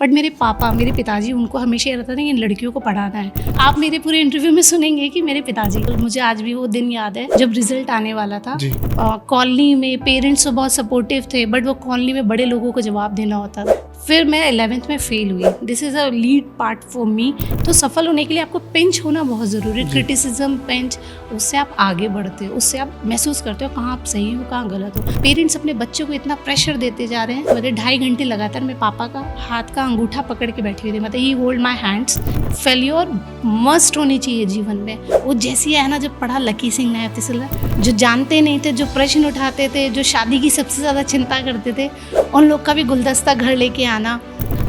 But मेरे पापा, मेरे पिताजी, उनको हमेशा ये रहता था कि इन लड़कियों को पढ़ाना है। आप मेरे पूरे इंटरव्यू में सुनेंगे कि मेरे पिताजी, मुझे आज भी वो दिन याद है जब रिजल्ट आने वाला था। कॉलोनी में पेरेंट्स तो बहुत सपोर्टिव थे, बट वो कॉलोनी में बड़े लोगों को जवाब देना होता था। फिर मैं 11th में फेल हुई। This is a lead part for me. तो सफल होने के लिए आपको पिंच होना बहुत ज़रूरी है। क्रिटिसिज्म, पिंच, उससे आप आगे बढ़ते हो, उससे आप महसूस करते हो कहाँ आप सही हो, कहाँ गलत हो। पेरेंट्स अपने बच्चों को इतना प्रेशर देते जा रहे हैं। मेरे 2.5 घंटे लगातार मैं पापा का हाथ का अंगूठा पकड़ के बैठी हुई थी, मतलब ही hold my hands. Failure must होनी चाहिए जीवन में। वो जैसी है ना, जब पढ़ा लकी सिंह नायब तहसीलदार, जो जानते नहीं थे, जो प्रश्न उठाते थे, जो शादी की सबसे ज़्यादा चिंता करते थे, उन लोग का भी गुलदस्ता घर लेके आना।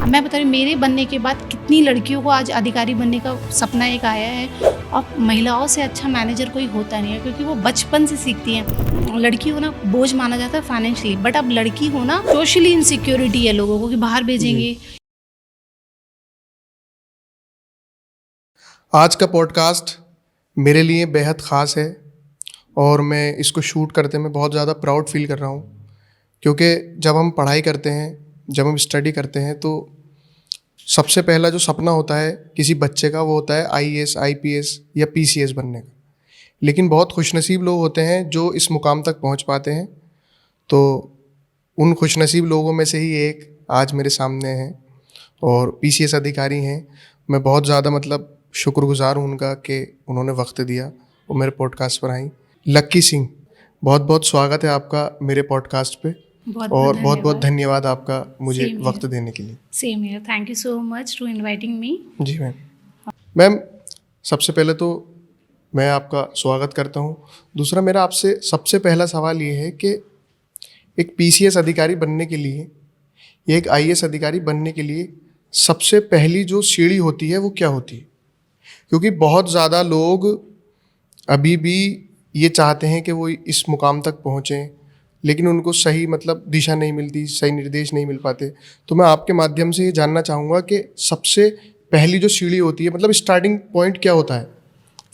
मैं बता रही, मेरे बनने के बाद कितनी लड़कियों को आज अधिकारी बनने का सपना एक आया है। और महिलाओं से अच्छा मैनेजर कोई होता नहीं है, क्योंकि वो बचपन से सीखती हैं। लड़की होना बोझ माना जाता है फाइनेंशियली, बट अब लड़की होना सोशली इनसिक्योरिटी है लोगों को कि बाहर भेजेंगे। आज का पॉडकास्ट मेरे लिए बेहद ख़ास है और मैं इसको शूट करते में बहुत ज़्यादा प्राउड फील कर रहा हूँ, क्योंकि जब हम पढ़ाई करते हैं, जब हम स्टडी करते हैं, तो सबसे पहला जो सपना होता है किसी बच्चे का, वो होता है IAS, IPS या PCS बनने का। लेकिन बहुत खुशनसीब लोग होते हैं जो इस मुकाम तक पहुँच पाते हैं। तो उन खुशनसीब लोगों में से ही एक आज मेरे सामने हैं और PCS अधिकारी हैं। मैं बहुत ज़्यादा शुक्रगुजार हूँ उनका कि उन्होंने वक्त दिया और मेरे पॉडकास्ट पर आई। लक्की सिंह, बहुत बहुत स्वागत है आपका मेरे पॉडकास्ट पे और बहुत बहुत धन्यवाद आपका मुझे वक्त देने के लिए। Same here, thank you so much to inviting me. जी मैम, सबसे पहले तो मैं आपका स्वागत करता हूँ। दूसरा, मेरा आपसे सबसे पहला सवाल ये है कि एक PCS अधिकारी बनने के लिए या एक IAS अधिकारी बनने के लिए सबसे पहली जो सीढ़ी होती है वो क्या होती है? क्योंकि बहुत ज़्यादा लोग अभी भी ये चाहते हैं कि वो इस मुकाम तक पहुँचें, लेकिन उनको सही दिशा नहीं मिलती, सही निर्देश नहीं मिल पाते। तो मैं आपके माध्यम से ये जानना चाहूँगा कि सबसे पहली जो सीढ़ी होती है, स्टार्टिंग पॉइंट क्या होता है?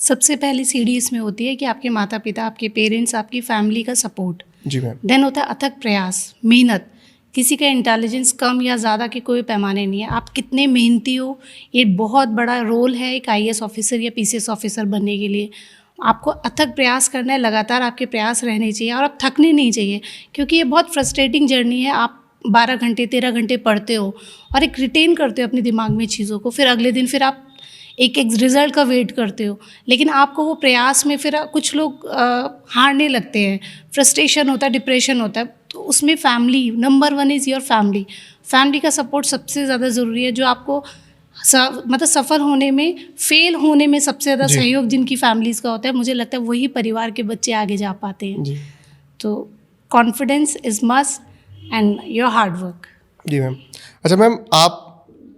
सबसे पहली सीढ़ी इसमें होती है कि आपके माता पिता, आपके पेरेंट्स, आपकी फैमिली का सपोर्ट। जी मैम। देन होता है अथक प्रयास, मेहनत। किसी का इंटेलिजेंस कम या ज़्यादा के कोई पैमाने नहीं है, आप कितने मेहनती हो, ये बहुत बड़ा रोल है एक IAS ऑफिसर या PCS ऑफिसर बनने के लिए। आपको अथक प्रयास करना है, लगातार आपके प्रयास रहने चाहिए और आप थकने नहीं चाहिए, क्योंकि ये बहुत फ्रस्ट्रेटिंग जर्नी है। आप 12 घंटे 13 घंटे पढ़ते हो और एक रिटेन करते हो अपने दिमाग में चीज़ों को, फिर अगले दिन फिर आप एक रिज़ल्ट का वेट करते हो। लेकिन आपको वो प्रयास में फिर कुछ लोग हारने लगते हैं, फ्रस्ट्रेशन होता है, डिप्रेशन होता है। तो उसमें family number 1 is your family. Family का सपोर्ट सबसे ज़्यादा ज़रूरी है, जो आपको सफल होने में, फेल होने में सबसे ज़्यादा सहयोग जिनकी फैमिलीज़ का होता है, मुझे लगता है वही परिवार के बच्चे आगे जा पाते हैं। जी। तो confidence is must and your hard work. जी मैम। अच्छा मैम,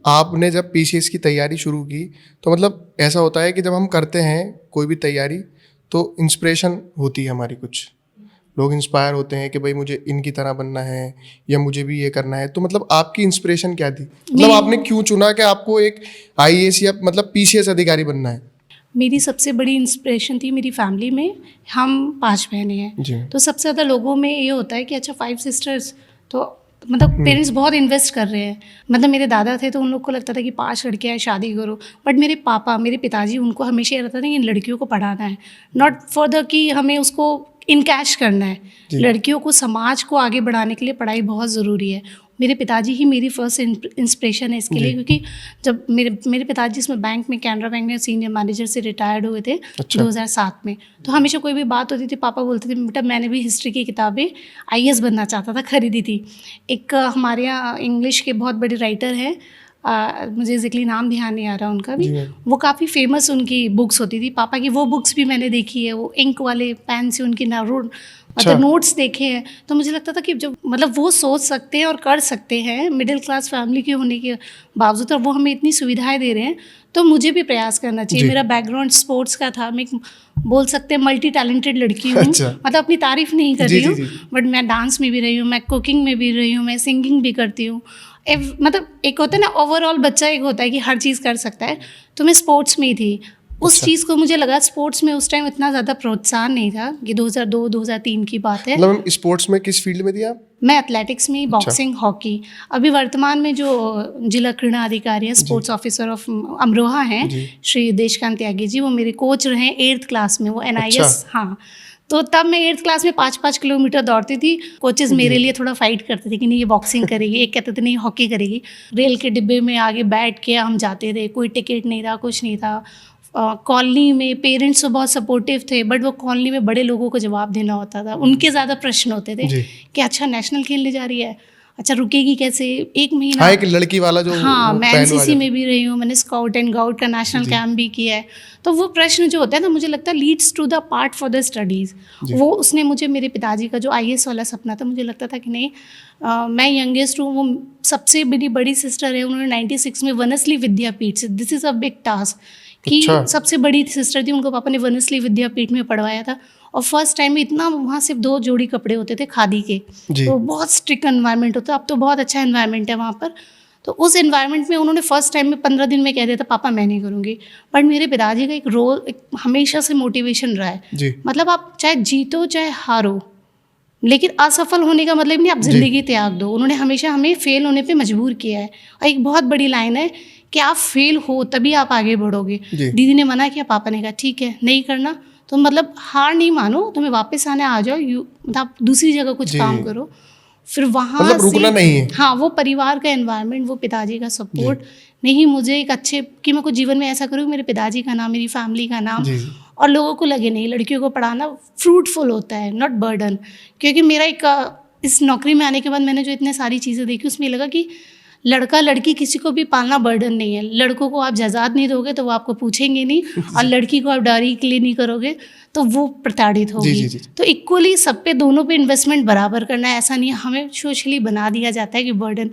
आपने जब PCS की तैयारी शुरू की तो ऐसा होता है कि जब हम करते हैं कोई भी तैयारी तो इंस्पिरेशन होती है हमारी, कुछ लोग इंस्पायर होते हैं कि भाई मुझे इनकी तरह बनना है या मुझे भी ये करना है। तो आपकी इंस्पिरेशन क्या थी? आपने क्यों चुना कि आपको एक IAS या PCS अधिकारी बनना है? मेरी सबसे बड़ी इंस्पिरेशन थी मेरी फैमिली में। हम 5 बहनें हैं, तो सबसे ज़्यादा लोगों में ये होता है कि अच्छा 5 सिस्टर्स, तो पेरेंट्स बहुत इन्वेस्ट कर रहे हैं। मेरे दादा थे तो उन लोग को लगता था कि 5 लड़कियां हैं, शादी करो। बट मेरे पापा, मेरे पिताजी, उनको हमेशा ये रहता था कि इन लड़कियों को पढ़ाना है, नॉट फॉर द कि हमें उसको इनकैश करना है। लड़कियों को, समाज को आगे बढ़ाने के लिए पढ़ाई बहुत ज़रूरी है। मेरे पिताजी ही मेरी फर्स्ट इंस्पिरेशन है इसके लिए, क्योंकि जब मेरे पिताजी इसमें बैंक में, कैनरा बैंक में सीनियर मैनेजर से रिटायर्ड हुए थे 2007 में। तो हमेशा कोई भी बात होती थी, पापा बोलते थे बेटा मैंने भी हिस्ट्री की किताबें IAS बनना चाहता था, खरीदी थी। एक हमारे यहाँ इंग्लिश के बहुत बड़े राइटर हैं, मुझे एग्जैक्टली नाम ध्यान नहीं आ रहा उनका भी, वो काफ़ी फेमस उनकी बुक्स होती थी। पापा की वो बुक्स भी मैंने देखी है, वो इंक वाले पेन से उनकी नोट्स देखे हैं। तो मुझे लगता था कि जब वो सोच सकते हैं और कर सकते हैं, मिडिल क्लास फैमिली के होने के बावजूद, और वो हमें इतनी सुविधाएं दे रहे हैं, तो मुझे भी प्रयास करना चाहिए। मेरा बैकग्राउंड स्पोर्ट्स का था, मैं बोल सकते हैं मल्टी टैलेंटेड लड़की हूँ। अपनी तारीफ नहीं कर रही हूँ, बट मैं डांस में भी रही हूँ, मैं कुकिंग में भी रही हूँ, मैं सिंगिंग भी करती हूँ। एक होता है ना, ओवरऑल बच्चा एक होता है कि हर चीज़ कर सकता है। तो मैं स्पोर्ट्स में ही थी। उस चीज़ को मुझे लगा स्पोर्ट्स में उस टाइम इतना ज़्यादा प्रोत्साहन नहीं था। ये 2002-2003 की बात है। मतलब स्पोर्ट्स में किस फील्ड में थी आप? मैं एथलेटिक्स में, बॉक्सिंग, हॉकी। अभी वर्तमान में जो जिला क्रीड़ा अधिकारी हैं, स्पोर्ट्स ऑफिसर ऑफ अमरोहा हैं, श्री देशकांत त्यागी जी, वो मेरे कोच रहे हैं 8th क्लास में। वो NIS, हाँ। तो तब मैं 8th क्लास में 5-5 किलोमीटर दौड़ती थी। कोचेस मेरे लिए थोड़ा फाइट करते थे कि नहीं ये बॉक्सिंग करेगी, एक कहते थे नहीं हॉकी करेगी। रेल के डिब्बे में आगे बैठ के हम जाते थे, कोई टिकट नहीं था, कुछ नहीं था। कॉलोनी में पेरेंट्स तो बहुत सपोर्टिव थे, बट वो कॉलोनी में बड़े लोगों को जवाब देना होता था। उनके ज़्यादा प्रश्न होते थे कि अच्छा नेशनल खेलने जा रही है, अच्छा रुकेगी कैसे, 1 महीना। हाँ, एक लड़की वाला जो, हाँ, मैं NCC में भी रही हूँ, मैंने स्काउट एंड गाउट का नेशनल कैंप भी किया है। तो वो प्रश्न जो होता है ना, मुझे लगता है leads to the part for the studies. वो उसने मुझे, मेरे पिताजी का जो IAS वाला सपना था, मुझे लगता था कि नहीं मैं यंगेस्ट हूँ, वो सबसे मेरी बड़ी सिस्टर है, उन्होंने 96 में वनस्ली विद्यापीठ से, this is a big task कि सबसे बड़ी सिस्टर थी, उनको पापा ने वनस्ली विद्यापीठ में पढ़वाया था। और फर्स्ट टाइम में इतना, वहाँ सिर्फ 2 जोड़ी कपड़े होते थे खादी के, तो बहुत स्ट्रिक्ट एनवायरनमेंट होता। अब तो बहुत अच्छा एनवायरनमेंट है वहाँ पर। तो उस एनवायरनमेंट में उन्होंने फर्स्ट टाइम में 15 दिन में कह दिया था पापा मैं नहीं करूँगी। बट मेरे पिताजी का एक रोल हमेशा से मोटिवेशन रहा है। मतलब आप चाहे जीतो चाहे हारो, लेकिन असफल होने का मतलब नहीं आप जिंदगी त्याग दो। उन्होंने हमेशा हमें फेल होने पे मजबूर किया है। और एक बहुत बड़ी लाइन है कि आप फेल हो तभी आप आगे बढ़ोगे। दीदी ने मना किया, पापा ने कहा ठीक है नहीं करना तो मतलब हार नहीं मानो, तुम्हें वापस आने आ जाओ, मतलब आप दूसरी जगह कुछ काम करो। फिर वहाँ मतलब रुकना नहीं है। हाँ, वो परिवार का एनवायरनमेंट, वो पिताजी का सपोर्ट नहीं, मुझे एक अच्छे कि मैं कुछ जीवन में ऐसा करूँ मेरे पिताजी का नाम, मेरी फैमिली का नाम, और लोगों को लगे नहीं लड़कियों को पढ़ाना फ्रूटफुल होता है, नॉट बर्डन। क्योंकि मेरा एक इस नौकरी में आने के बाद मैंने जो इतने सारी चीज़ें देखी, उसमें लगा कि लड़का लड़की किसी को भी पालना बर्डन नहीं है। लड़कों को आप जज़ात नहीं दोगे तो वो आपको पूछेंगे नहीं, और लड़की को आप डायरी के लिए नहीं करोगे तो वो प्रताड़ित होगी। तो इक्वली सब पे, दोनों पे इन्वेस्टमेंट बराबर करना है। ऐसा नहीं है हमें सोशली बना दिया जाता है कि बर्डन।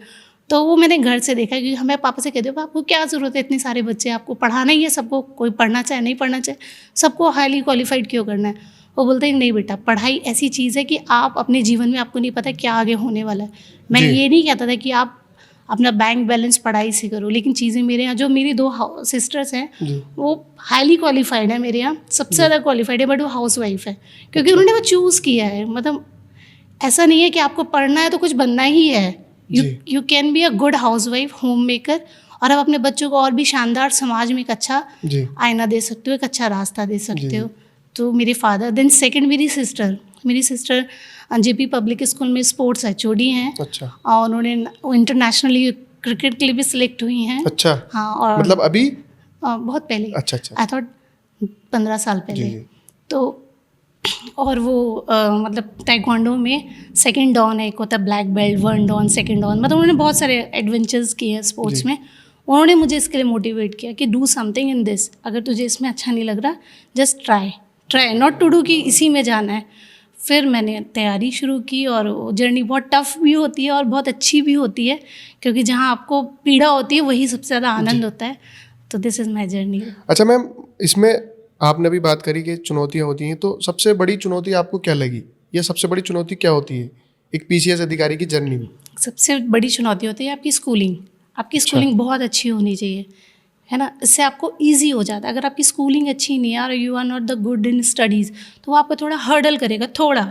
तो वो मैंने घर से देखा कि हमें पापा से कहते हो आपको क्या ज़रूरत है, इतने सारे बच्चे, आपको पढ़ाना ही है सबको, कोई पढ़ना चाहे नहीं पढ़ना चाहे, सबको हाईली क्वालिफाइड क्यों करना है। वो बोलते हैं नहीं बेटा, पढ़ाई ऐसी चीज़ है कि आप अपने जीवन में, आपको नहीं पता क्या आगे होने वाला है। मैं ये नहीं कहता था कि आप अपना बैंक बैलेंस पढ़ाई से करो, लेकिन चीज़ें मेरे यहाँ, जो मेरी 2 सिस्टर्स हैं वो हाईली क्वालिफाइड है, मेरे यहाँ सबसे ज़्यादा क्वालिफाइड है, बट वो हाउस वाइफ है क्योंकि उन्होंने वो चूज़ किया है। मतलब ऐसा नहीं है कि आपको पढ़ना है तो कुछ बनना ही है। You can be a good house wife, home maker, और आप अपने बच्चों को और भी शानदार समाज में एक अच्छा आईना दे सकते हो, एक अच्छा रास्ता दे सकते हो। तो मेरे फादर, देन सेकेंड मेरी सिस्टर JP पब्लिक स्कूल में स्पोर्ट्स HOD हैं। अच्छा। और उन्होंने इंटरनेशनली क्रिकेट के लिए भी सिलेक्ट हुई हैं। अच्छा। हाँ, और मतलब अभी बहुत पहले, अच्छा, आई थॉट 15 साल पहले। तो और वो मतलब ताइक्वांडो में 2nd डॉन है, एक होता है black belt, 1 don, 2nd don, मतलब उन्होंने बहुत सारे एडवेंचर्स किए हैं स्पोर्ट्स में। उन्होंने मुझे इसके लिए मोटिवेट किया कि डू समथिंग इन दिस, अगर तुझे इसमें अच्छा नहीं लग रहा just try not to do कि इसी में जाना है। फिर मैंने तैयारी शुरू की, और जर्नी बहुत टफ भी होती है और बहुत अच्छी भी होती है, क्योंकि जहाँ आपको पीड़ा होती है वही सबसे ज़्यादा आनंद होता है। तो दिस इज़ माई जर्नी। अच्छा मैम, इसमें आपने भी बात करी कि चुनौतियाँ होती हैं, तो सबसे बड़ी चुनौती आपको क्या लगी, या सबसे बड़ी चुनौती क्या होती है एक PCS अधिकारी की जर्नी में? सबसे बड़ी चुनौती होती है आपकी स्कूलिंग। आपकी स्कूलिंग बहुत अच्छी होनी चाहिए, है ना, इससे आपको इजी हो जाता है। अगर आपकी स्कूलिंग अच्छी नहीं है और you are not the good in studies, तो वो आपको थोड़ा हर्डल करेगा, थोड़ा,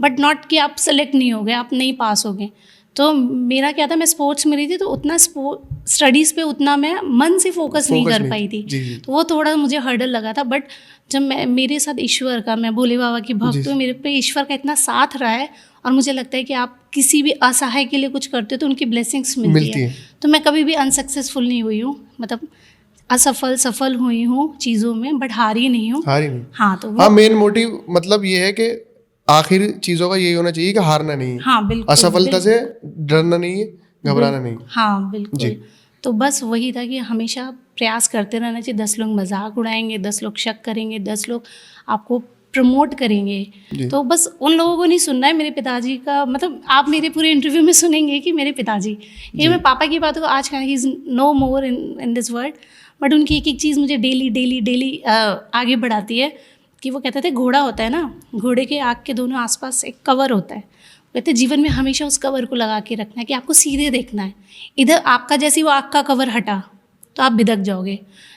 बट नॉट कि आप सेलेक्ट नहीं हो गए, आप नहीं पास हो गए। तो मेरा क्या था, मैं स्पोर्ट्स में रही थी, तो उतना स्टडीज़ पे उतना मैं मन से फोकस नहीं कर पाई थी। तो वो थोड़ा मुझे हर्डल लगा था। बट जब मेरे साथ ईश्वर का, मैं भोले बाबा की भक्त हूँ, मेरे पे ईश्वर का इतना साथ रहा है, और मुझे लगता है कि आप किसी भी असहाय के लिए कुछ करते हो तो उनकी ब्लेसिंग्स मिलती है। तो मैं कभी भी अनसक्सेसफुल नहीं हुई हूँ, मतलब सफल हुई हूँ चीज़ों में, बट हारी नहीं हूँ। हाँ, तो हाँ, मेन मोटिव मतलब ये है कि आखिर चीज़ों का यही होना चाहिए कि हारना नहीं है। हाँ, बिल्कुल। असफलता से डरना नहीं है, घबराना नहीं। हाँ, बिल्कुल। तो बस वही था कि हमेशा प्रयास करते रहना चाहिए। 10 लोग मजाक उड़ाएंगे, 10 लोग शक करेंगे, 10 लोग आपको प्रमोट करेंगे, तो बस उन लोगों को नहीं सुनना है। मेरे पिताजी का, मतलब आप मेरे पूरे इंटरव्यू में सुनेंगे कि मेरे पिताजी, ये मैं पापा की बात को आज का, he is no more in this world, but उनकी एक एक चीज़ मुझे डेली आगे बढ़ाती है। कि वो कहते थे, घोड़ा होता है ना, घोड़े के आँख के दोनों आसपास एक कवर होता है, कहते जीवन में हमेशा उस कवर को लगा के रखना है कि आपको सीधे देखना है। इधर आपका जैसे वो आँख का कवर हटा तो आप बिदक जाओगे,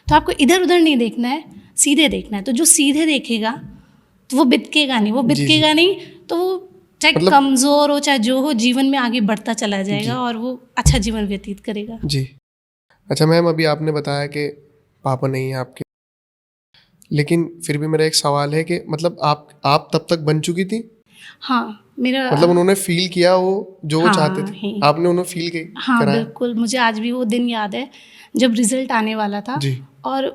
तो आपको इधर उधर नहीं देखना है, सीधे देखना है। तो जो सीधे देखेगा तो वो बितकेगा नहीं, वो बितकेगा नहीं तो वो चाहे मतलब कमज़ोर हो चाहे जो हो, जीवन में आगे बढ़ता चला जाएगा और वो अच्छा जीवन व्यतीत करेगा। जी। अच्छा मैम, अभी आपने बताया कि पापा नहीं है आपके, लेकिन फिर भी मेरा एक सवाल है कि मतलब आप तब तक बन चुकी थी? हाँ, मेरा मतलब उन्होंने फील किया वो जो वो चाहते हाँ थे, ही आपने उन्हें फील हाँ कराया? बिल्कुल, मुझे आज भी वो दिन याद है जब रिजल्ट आने वाला था। जी। और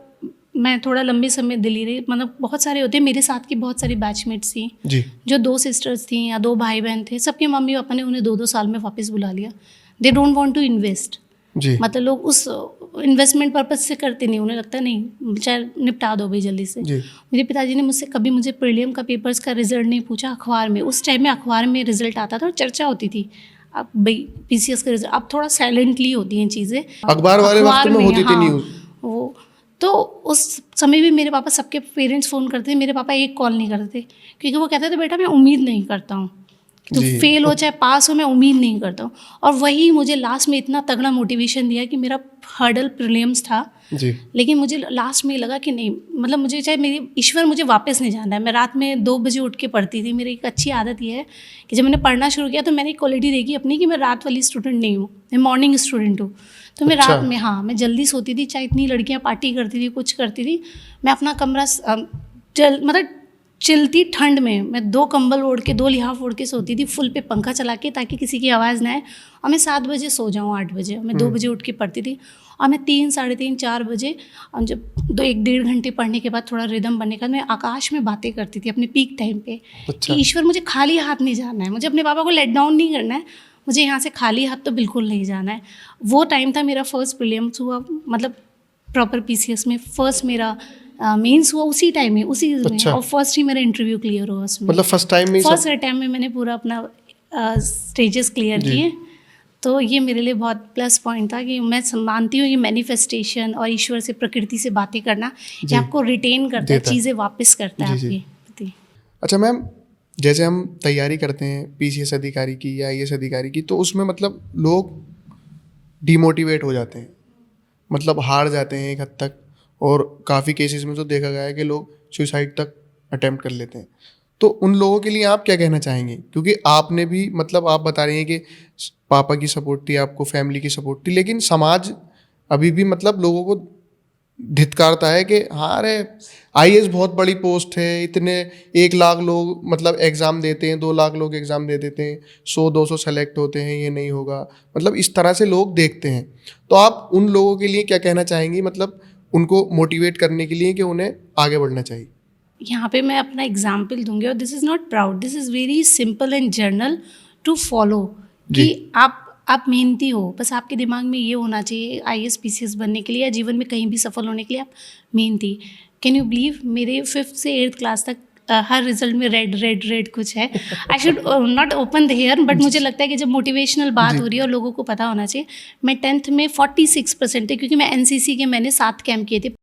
मैं थोड़ा लंबे समय दिल्ली रही, मतलब बहुत सारे होते, मेरे साथ की बहुत सारी बैचमेट्स थी जी। जो 2 सिस्टर्स थी या 2 भाई बहन थे, सबके मम्मी पापा ने उन्हें 2-2 साल में वापस बुला लिया। They don't want to invest, जी। मतलब लोग उस इन्वेस्टमेंट पर्पज से करते नहीं, उन्हें लगता नहीं चाहे निपटा दो भाई जल्दी से। जी। मेरे पिताजी ने मुझसे कभी मुझे प्रीलियम का पेपर्स का रिजल्ट नहीं पूछा, अखबार में, उस टाइम में अखबार में रिजल्ट आता था और चर्चा होती थी, अब भाई पीसीएस का रिजल्ट। अब थोड़ा साइलेंटली होती हैं चीज़ें, अखबार वाले वक्त में होती थी न्यूज़। वो तो उस समय भी मेरे पापा, सबके पेरेंट्स फ़ोन करते थे, मेरे पापा एक कॉल नहीं करते क्योंकि वो कहते थे बेटा मैं उम्मीद नहीं करता हूँ कि तू फेल हो चाहे पास हो, मैं उम्मीद नहीं करता हूँ। और वही मुझे लास्ट में इतना तगड़ा मोटिवेशन दिया कि मेरा हर्डल प्रीलिम्स था जी। लेकिन मुझे लास्ट में लगा कि नहीं, मतलब मुझे चाहे मेरी ईश्वर मुझे वापस नहीं जाना है। मैं रात में 2 बजे उठ के पढ़ती थी। मेरी एक अच्छी आदत ये है कि जब मैंने पढ़ना शुरू किया तो मैंने एक क्वालिटी देखी अपनी कि मैं रात वाली स्टूडेंट नहीं हूँ, मैं मॉर्निंग स्टूडेंट हूँ। तो मैं रात में, हाँ, मैं जल्दी सोती थी, चाहे इतनी लड़कियाँ पार्टी करती थी, कुछ करती थी, मैं अपना कमरा मतलब चिलती ठंड में मैं 2 कंबल ओढ़ के 2 लिहाफ ओढ़ के सोती थी, फुल पे पंखा चला के, ताकि किसी की आवाज़ ना आए और मैं 7 बजे सो जाऊँ, 8 बजे। मैं 2 बजे उठ के पढ़ती थी और मैं 3, साढ़े 3, 4 बजे जब 1 डेढ़ घंटे पढ़ने के बाद थोड़ा रिदम बनने के बाद मैं आकाश में बातें करती थी अपने पीक टाइम पे। कि ईश्वर मुझे खाली हाथ नहीं जाना है, मुझे अपने पापा को लेट डाउन नहीं करना है, मुझे यहाँ से खाली हाथ तो बिल्कुल नहीं जाना है। वो टाइम था मेरा फर्स्ट प्रीलिम्स हुआ, मतलब प्रॉपर पीसीएस में फर्स्ट मेरा मेंस हुआ उसी टाइम में, उसी में, और फर्स्ट ही मेरा इंटरव्यू क्लियर हुआ उसमें। मतलब फर्स्ट टाइम में मैंने पूरा अपना स्टेजेस क्लियर किए। तो ये मेरे लिए बहुत प्लस पॉइंट था कि मैं मानती हूँ कि मैनिफेस्टेशन और ईश्वर से, प्रकृति से बातें करना, ये आपको रिटेन करता है, चीज़ें वापस करता है आपके प्रति। अच्छा मैम, जैसे हम तैयारी करते हैं पीसीएस अधिकारी की या आईएएस अधिकारी की, तो उसमें मतलब लोग डिमोटिवेट हो जाते हैं, मतलब हार जाते हैं एक हद तक, और काफ़ी केसेस में तो देखा गया है कि लोग सुसाइड तक अटेम्प्ट कर लेते हैं। तो उन लोगों के लिए आप क्या कहना चाहेंगे? क्योंकि आपने भी, मतलब आप बता रही हैं कि पापा की सपोर्ट थी, आपको फैमिली की सपोर्ट थी, लेकिन समाज अभी भी मतलब लोगों को धिक्कारता है कि हाँ अरे आईएएस बहुत बड़ी पोस्ट है, इतने 1 लाख लोग मतलब एग्ज़ाम देते हैं, 2 लाख लोग एग्ज़ाम दे देते हैं, 100-200 सेलेक्ट होते हैं, ये नहीं होगा, मतलब इस तरह से लोग देखते हैं। तो आप उन लोगों के लिए क्या कहना चाहेंगी, मतलब उनको मोटिवेट करने के लिए कि उन्हें आगे बढ़ना चाहिए? यहाँ पे मैं अपना एग्जाम्पल दूंगी, और this is not proud, this is very simple and journal to follow, कि आप मेहनती हो, बस आपके दिमाग में ये होना चाहिए आईएएस पीसीएस बनने के लिए या जीवन में कहीं भी सफल होने के लिए आप मेहनती। कैन यू बिलीव मेरे 5th से 8th क्लास तक हर रिजल्ट में रेड रेड रेड कुछ है। I should not open the hair, but मुझे लगता है कि जब मोटिवेशनल बात हो रही है और लोगों को पता होना चाहिए। मैं 10th में 46% है, क्योंकि मैं एनसीसी के मैंने 7 कैंप किए थे,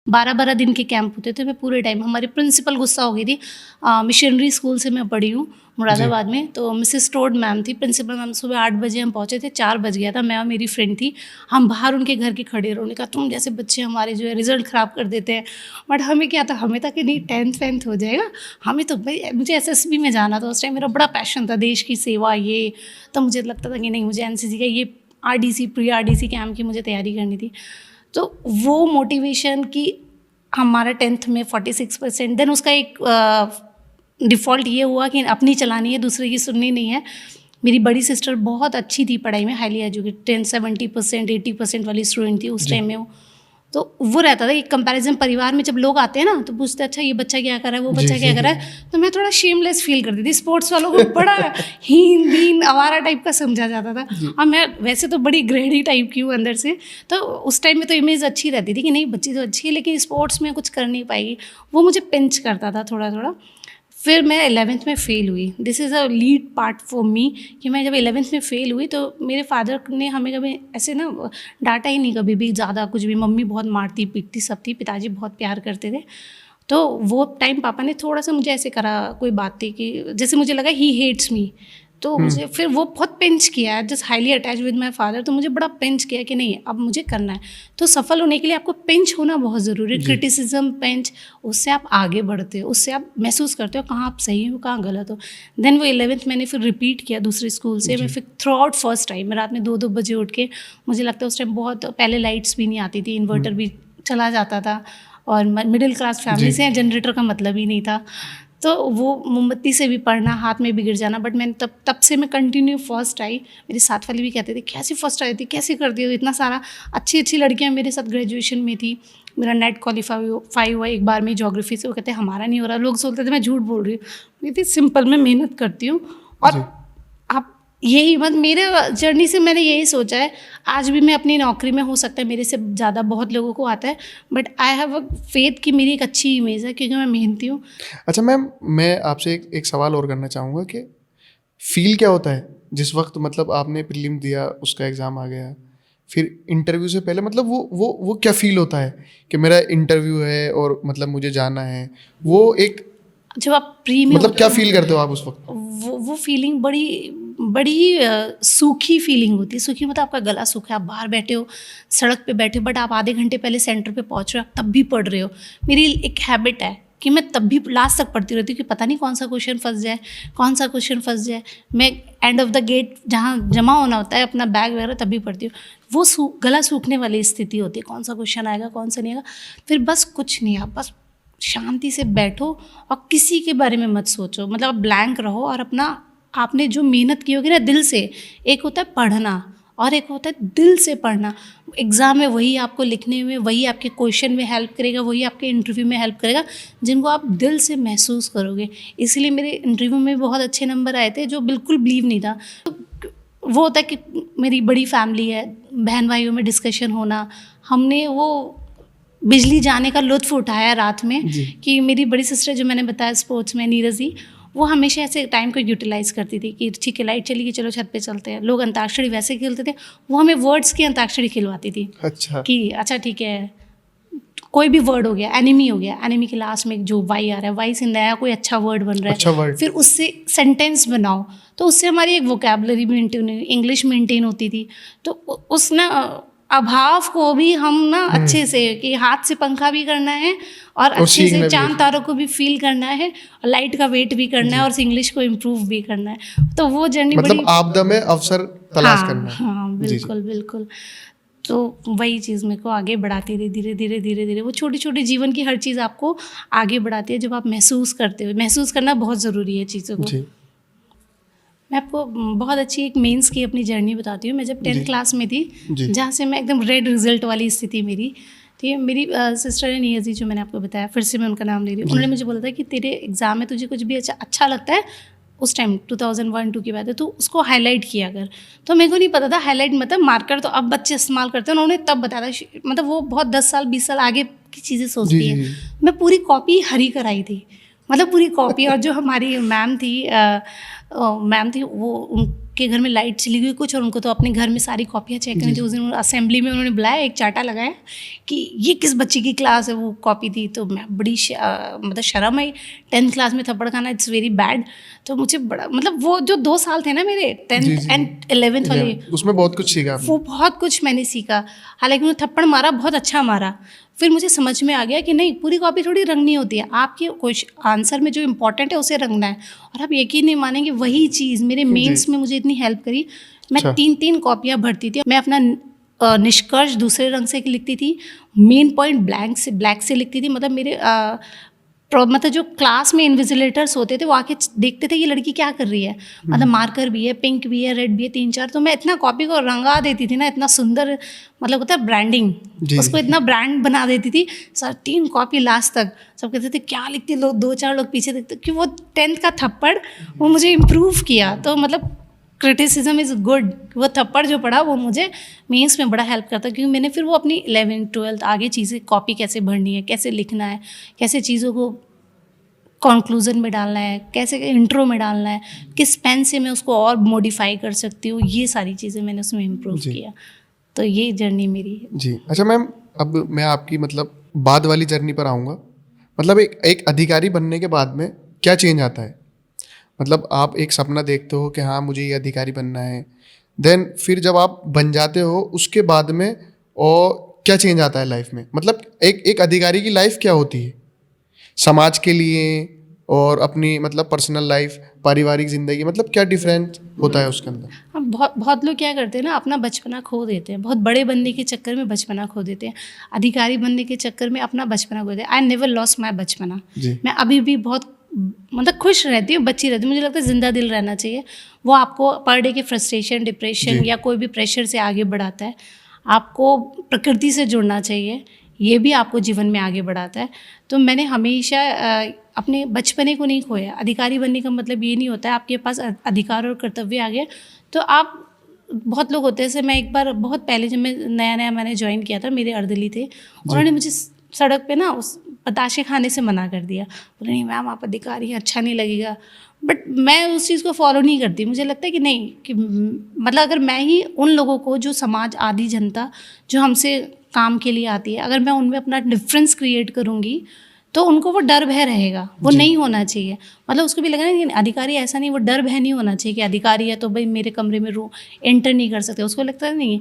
12-12 दिन के कैंप होते थे। मैं पूरे टाइम, हमारी प्रिंसिपल गुस्सा हो गई थी, मिशनरी स्कूल से मैं पढ़ी हूँ मुरादाबाद में, तो मिसेस टोड मैम थी प्रिंसिपल मैम। सुबह 8 बजे हम पहुँचे थे, 4 बज गया था, मैं और मेरी फ्रेंड थी, हम बाहर उनके घर के खड़े रहे। उन्होंने कहा तुम जैसे बच्चे हमारे जो है रिजल्ट ख़राब कर देते हैं, बट हमें क्या था, हमें था कि नहीं 10th हो जाएगा, हमें तो भाई, मुझे एसएसबी में जाना था उस टाइम, मेरा बड़ा पैशन था देश की सेवा, ये तो मुझे लगता था कि नहीं, मुझे एनसीसी का ये आरडीसी प्री आरडीसी कैंप की मुझे तैयारी करनी थी। तो वो मोटिवेशन की हमारा 10th में 46%, देन उसका एक डिफ़ॉल्ट ये हुआ कि अपनी चलानी है, दूसरे की सुननी नहीं है। मेरी बड़ी सिस्टर बहुत अच्छी थी पढ़ाई में, हाईली एजुकेटेड, 70% 80% वाली स्टूडेंट थी उस टाइम में वो। तो वो रहता था एक कंपैरिजन, परिवार में जब लोग आते हैं ना तो पूछते अच्छा ये बच्चा क्या कर रहा है, वो बच्चा क्या कर रहा है, तो मैं थोड़ा शेमलेस फील करती थी। स्पोर्ट्स वालों को बड़ा हीन दीन आवारा टाइप का समझा जाता था, और मैं वैसे तो बड़ी ग्रेडी टाइप की हूँ अंदर से, तो उस टाइम में तो इमेज अच्छी रहती थी कि नहीं बच्ची तो अच्छी है, लेकिन स्पोर्ट्स में कुछ कर नहीं पाएगी, वो मुझे पिंच करता था थोड़ा थोड़ा। फिर मैं 11th में फ़ेल हुई, this is a lead part for me, कि मैं जब 11th में फ़ेल हुई तो मेरे फादर ने हमें कभी ऐसे ना डांटा ही नहीं कभी भी ज़्यादा कुछ भी। मम्मी बहुत मारती पीटती सब थी, पिताजी बहुत प्यार करते थे। तो वो टाइम पापा ने थोड़ा सा मुझे ऐसे करा, कोई बात थी कि जैसे मुझे लगा ही हेट्स मी, तो मुझे फिर वो बहुत पिंच किया, just highly attach with my father, तो मुझे बड़ा पिंच किया कि नहीं अब मुझे करना है। तो सफल होने के लिए आपको पिंच होना बहुत ज़रूरी है, क्रिटिसिज्म, पिंच, उससे आप आगे बढ़ते हो, उससे आप महसूस करते हो कहाँ आप सही हो कहाँ गलत हो। देन वो 11th मैंने फिर रिपीट किया दूसरे स्कूल से। मैं फिर थ्रू आउट फर्स्ट टाइम मैं रात में 2-2 बजे उठ के, मुझे लगता है उस टाइम बहुत पहले लाइट्स भी नहीं आती थी, इन्वर्टर भी चला जाता था, और मिडिल क्लास फैमिली से जनरेटर का मतलब ही नहीं था, तो वो मोमबत्ती से भी पढ़ना, हाथ में भी गिर जाना। बट मैंने तब से मैं कंटिन्यू फर्स्ट आई। मेरे साथ वाले भी कहते थे कैसे फर्स्ट आई थी, कैसे कर दी हो, इतना सारा अच्छी अच्छी लड़कियां मेरे साथ ग्रेजुएशन में थी। मेरा नेट क्वालिफाई हुआ एक बार में ज्योग्राफी से, वो कहते हमारा नहीं हो रहा। लोग सोचते थे मैं झूठ बोल रही हूँ, ये सिंपल मैं मेहनत करती हूँ। और आप यही मेरे जर्नी से मैंने यही सोचा है, आज भी मैं अपनी नौकरी में, हो सकता है मेरे से ज़्यादा बहुत लोगों को आता है, but I have a faith कि मेरी एक अच्छी इमेज है क्योंकि मैं मेहनती हूँ। अच्छा मैम, मैं आपसे एक सवाल और करना चाहूँगा कि फील क्या होता है जिस वक्त मतलब आपने प्रीलिम दिया, उसका एग्ज़ाम आ गया, फिर इंटरव्यू से पहले मतलब वो क्या फील होता है कि मेरा इंटरव्यू है और मतलब मुझे जाना है, वो एक जब आप प्री में मतलब क्या फील करते हो आप उस वक्त? वो फीलिंग बड़ी सूखी फीलिंग होती है। सूखी मतलब आपका गला सूखा है, आप बाहर बैठे हो, सड़क पे बैठे हो, बट आप आधे घंटे पहले सेंटर पे पहुंच रहे हो, आप तब भी पढ़ रहे हो। मेरी एक हैबिट है कि मैं तब भी लास्ट तक पढ़ती रहती हूँ कि पता नहीं कौन सा क्वेश्चन फंस जाए। मैं एंड ऑफ द गेट जहाँ जमा होना होता है अपना बैग वगैरह, तब भी पढ़ती हूँ। वो गला सूखने वाली स्थिति होती है, कौन सा क्वेश्चन आएगा कौन सा नहीं आएगा। फिर बस कुछ नहीं, आप बस शांति से बैठो और किसी के बारे में मत सोचो, मतलब आप ब्लैंक रहो और अपना आपने जो मेहनत की होगी ना दिल से, एक होता है पढ़ना और एक होता है दिल से पढ़ना। एग्ज़ाम में वही आपको लिखने में, वही आपके क्वेश्चन में हेल्प करेगा, वही आपके इंटरव्यू में हेल्प करेगा जिनको आप दिल से महसूस करोगे। इसलिए मेरे इंटरव्यू में बहुत अच्छे नंबर आए थे, जो बिल्कुल बिलीव नहीं था। वो होता है कि मेरी बड़ी फैमिली है, बहन भाइयों में डिस्कशन होना, हमने वो बिजली जाने का लुत्फ़ उठाया रात में कि मेरी बड़ी सिस्टर जो मैंने बताया स्पोर्ट्स में, नीरज जी, वो हमेशा ऐसे टाइम को यूटिलाइज़ करती थी कि ठीक है लाइट चली गई, चलो छत पे चलते हैं। लोग अंताक्षरी वैसे खेलते थे, वो हमें वर्ड्स की अंताक्षरी खिलवाती थी। अच्छा कि अच्छा ठीक है, कोई भी वर्ड हो गया, एनिमी हो गया, एनिमी के लास्ट में जो वाई आ रहा है, वाई से नया कोई अच्छा वर्ड बन रहा है, अच्छा वर्ड, फिर उससे सेंटेंस बनाओ। तो उससे हमारी एक वोकैबुलरी मेंटेन, इंग्लिश मेंटेन होती थी। तो उस ना अभाव को भी हम ना अच्छे से, कि हाथ से पंखा भी करना है और अच्छे से चांद तारों को भी फील करना है, और लाइट का वेट भी करना है, और इंग्लिश को इम्प्रूव भी करना है। तो वो जर्नी मतलब बड़ी आपदा में अवसर तलाश करना है। हाँ बिल्कुल बिल्कुल। तो वही चीज़ मेरे को आगे बढ़ाती रही, धीरे धीरे धीरे धीरे। वो छोटी छोटी जीवन की हर चीज़ आपको आगे बढ़ाती है जब आप महसूस करते हो। महसूस करना बहुत ज़रूरी है चीज़ों को। मैं आपको बहुत अच्छी एक मेंस की अपनी जर्नी बताती हूँ। मैं जब 10th क्लास में थी, जहाँ से मैं एकदम रेड रिजल्ट वाली स्थिति मेरी थी, मेरी सिस्टर है नियजी, जो मैंने आपको बताया, फिर से मैं उनका नाम ले रही हूँ। उन्होंने मुझे बोला था कि तेरे एग्ज़ाम में तुझे कुछ भी अच्छा लगता है, उस टाइम 2001-2 की बात है, तो उसको हाईलाइट किया कर। तो मेरे को नहीं पता था हाईलाइट मतलब मार्कर तो अब बच्चे इस्तेमाल करते हैं, उन्होंने तब बताया था। मतलब वो बहुत 10 साल 20 साल आगे की चीज़ें सोचती हैं। मैं पूरी कॉपी हरी कराई थी, मतलब पूरी कॉपी। और जो हमारी मैम थी वो उनके घर में लाइट चली गई कुछ, और उनको तो अपने घर में सारी कॉपियाँ चेक करनी थी। उस दिन असेंबली में उन्होंने बुलाया, एक चार्टा लगाया कि ये किस बच्ची की क्लास है, वो कॉपी थी। तो मैं बड़ी मतलब शर्म आई, 10th क्लास में थप्पड़ खाना, इट्स वेरी बैड। तो मुझे बड़ा मतलब वो जो 2 साल थे ना मेरे 10th एंड 11th वाले, उसमें बहुत कुछ सीखा, वो बहुत कुछ मैंने सीखा। हालांकि उन्होंने थप्पड़ मारा, बहुत अच्छा मारा। फिर मुझे समझ में आ गया कि नहीं, पूरी कॉपी थोड़ी रंगनी होती है, आपके क्वेश्चन आंसर में जो इंपॉर्टेंट है उसे रंगना है। और आप यकीन नहीं मानेंगे, वही चीज़ मेरे मेंस में मुझे इतनी हेल्प करी। मैं 3-3 कॉपियाँ भरती थी। मैं अपना निष्कर्ष दूसरे रंग से लिखती थी, मेन पॉइंट ब्लैक से लिखती थी। मतलब मेरे मतलब जो क्लास में इन्विजिलेटर्स होते थे वो आके देखते थे ये लड़की क्या कर रही है। मतलब मार्कर भी है, पिंक भी है, रेड भी है, 3-4। तो मैं इतना कॉपी को रंगा देती थी ना, इतना सुंदर, मतलब होता है ब्रांडिंग, उसको इतना ब्रांड बना देती थी। सर 3 कॉपी लास्ट तक, सब कहते थे क्या लिखती, लोग 2-4 लोग पीछे देखते, कि वो 10th का थप्पड़ वो मुझे इम्प्रूव किया। तो मतलब क्रिटिसिज्म इज़ गुड। वो थप्पड़ जो पड़ा वो मुझे मेंस में बड़ा हेल्प करता, क्योंकि मैंने फिर वो अपनी 11th 12th आगे चीज़ें कॉपी कैसे भरनी है, कैसे लिखना है, कैसे चीज़ों को कंक्लूजन में डालना है, कैसे इंट्रो में डालना है, किस पेन से मैं उसको और मॉडिफाई कर सकती हूँ, ये सारी चीज़ें मैंने उसमें इम्प्रूव किया। तो ये जर्नी मेरी है जी। अच्छा मैम, अब मैं आपकी मतलब बाद वाली जर्नी पर आऊँगा। मतलब एक अधिकारी बनने के बाद में क्या चेंज आता है? मतलब आप एक सपना देखते हो कि हाँ मुझे ये अधिकारी बनना है, देन फिर जब आप बन जाते हो उसके बाद में और क्या चेंज आता है लाइफ में? मतलब एक अधिकारी की लाइफ क्या होती है समाज के लिए और अपनी मतलब पर्सनल लाइफ, पारिवारिक ज़िंदगी, मतलब क्या डिफरेंस होता है उसके अंदर? हम बहुत बहुत लोग क्या करते हैं ना, अपना बचपना खो देते हैं, बहुत बड़े बनने के चक्कर में बचपना खो देते हैं, अधिकारी बनने के चक्कर में अपना बचपना खो देते हैं। आई नेवर लॉस्ट माई बचपना। जी। मैं अभी भी बहुत मतलब खुश रहती हूँ, बच्ची रहती हूँ। मुझे लगता है जिंदा दिल रहना चाहिए। वो आपको पर डे के फ्रस्ट्रेशन, डिप्रेशन जी। या कोई भी प्रेशर से आगे बढ़ाता है। आपको प्रकृति से जुड़ना चाहिए, ये भी आपको जीवन में आगे बढ़ाता है। तो मैंने हमेशा अपने बचपने को नहीं खोया। अधिकारी बनने का मतलब ये नहीं होता है आपके पास अधिकार और कर्तव्य आ गया तो आप, बहुत लोग होते हैं। जैसे मैं एक बार बहुत पहले जब मैं नया मैंने ज्वाइन किया था, मेरे अर्दली थे, उन्होंने मुझे सड़क पे ना उस बताशे खाने से मना कर दिया। बोले नहीं मैम आप अधिकारी हैं, अच्छा नहीं लगेगा। बट मैं उस चीज़ को फॉलो नहीं करती। मुझे लगता है कि नहीं, कि मतलब अगर मैं ही उन लोगों को, जो समाज, आधी जनता जो हमसे काम के लिए आती है, अगर मैं उनमें अपना डिफरेंस क्रिएट करूँगी तो उनको वो डर भय रहेगा, वो नहीं होना चाहिए। मतलब उसको भी लगना कि अधिकारी ऐसा नहीं, वो डर भय नहीं होना चाहिए कि अधिकारी है तो भाई मेरे कमरे में एंटर नहीं कर सकते। उसको लगता है नहीं,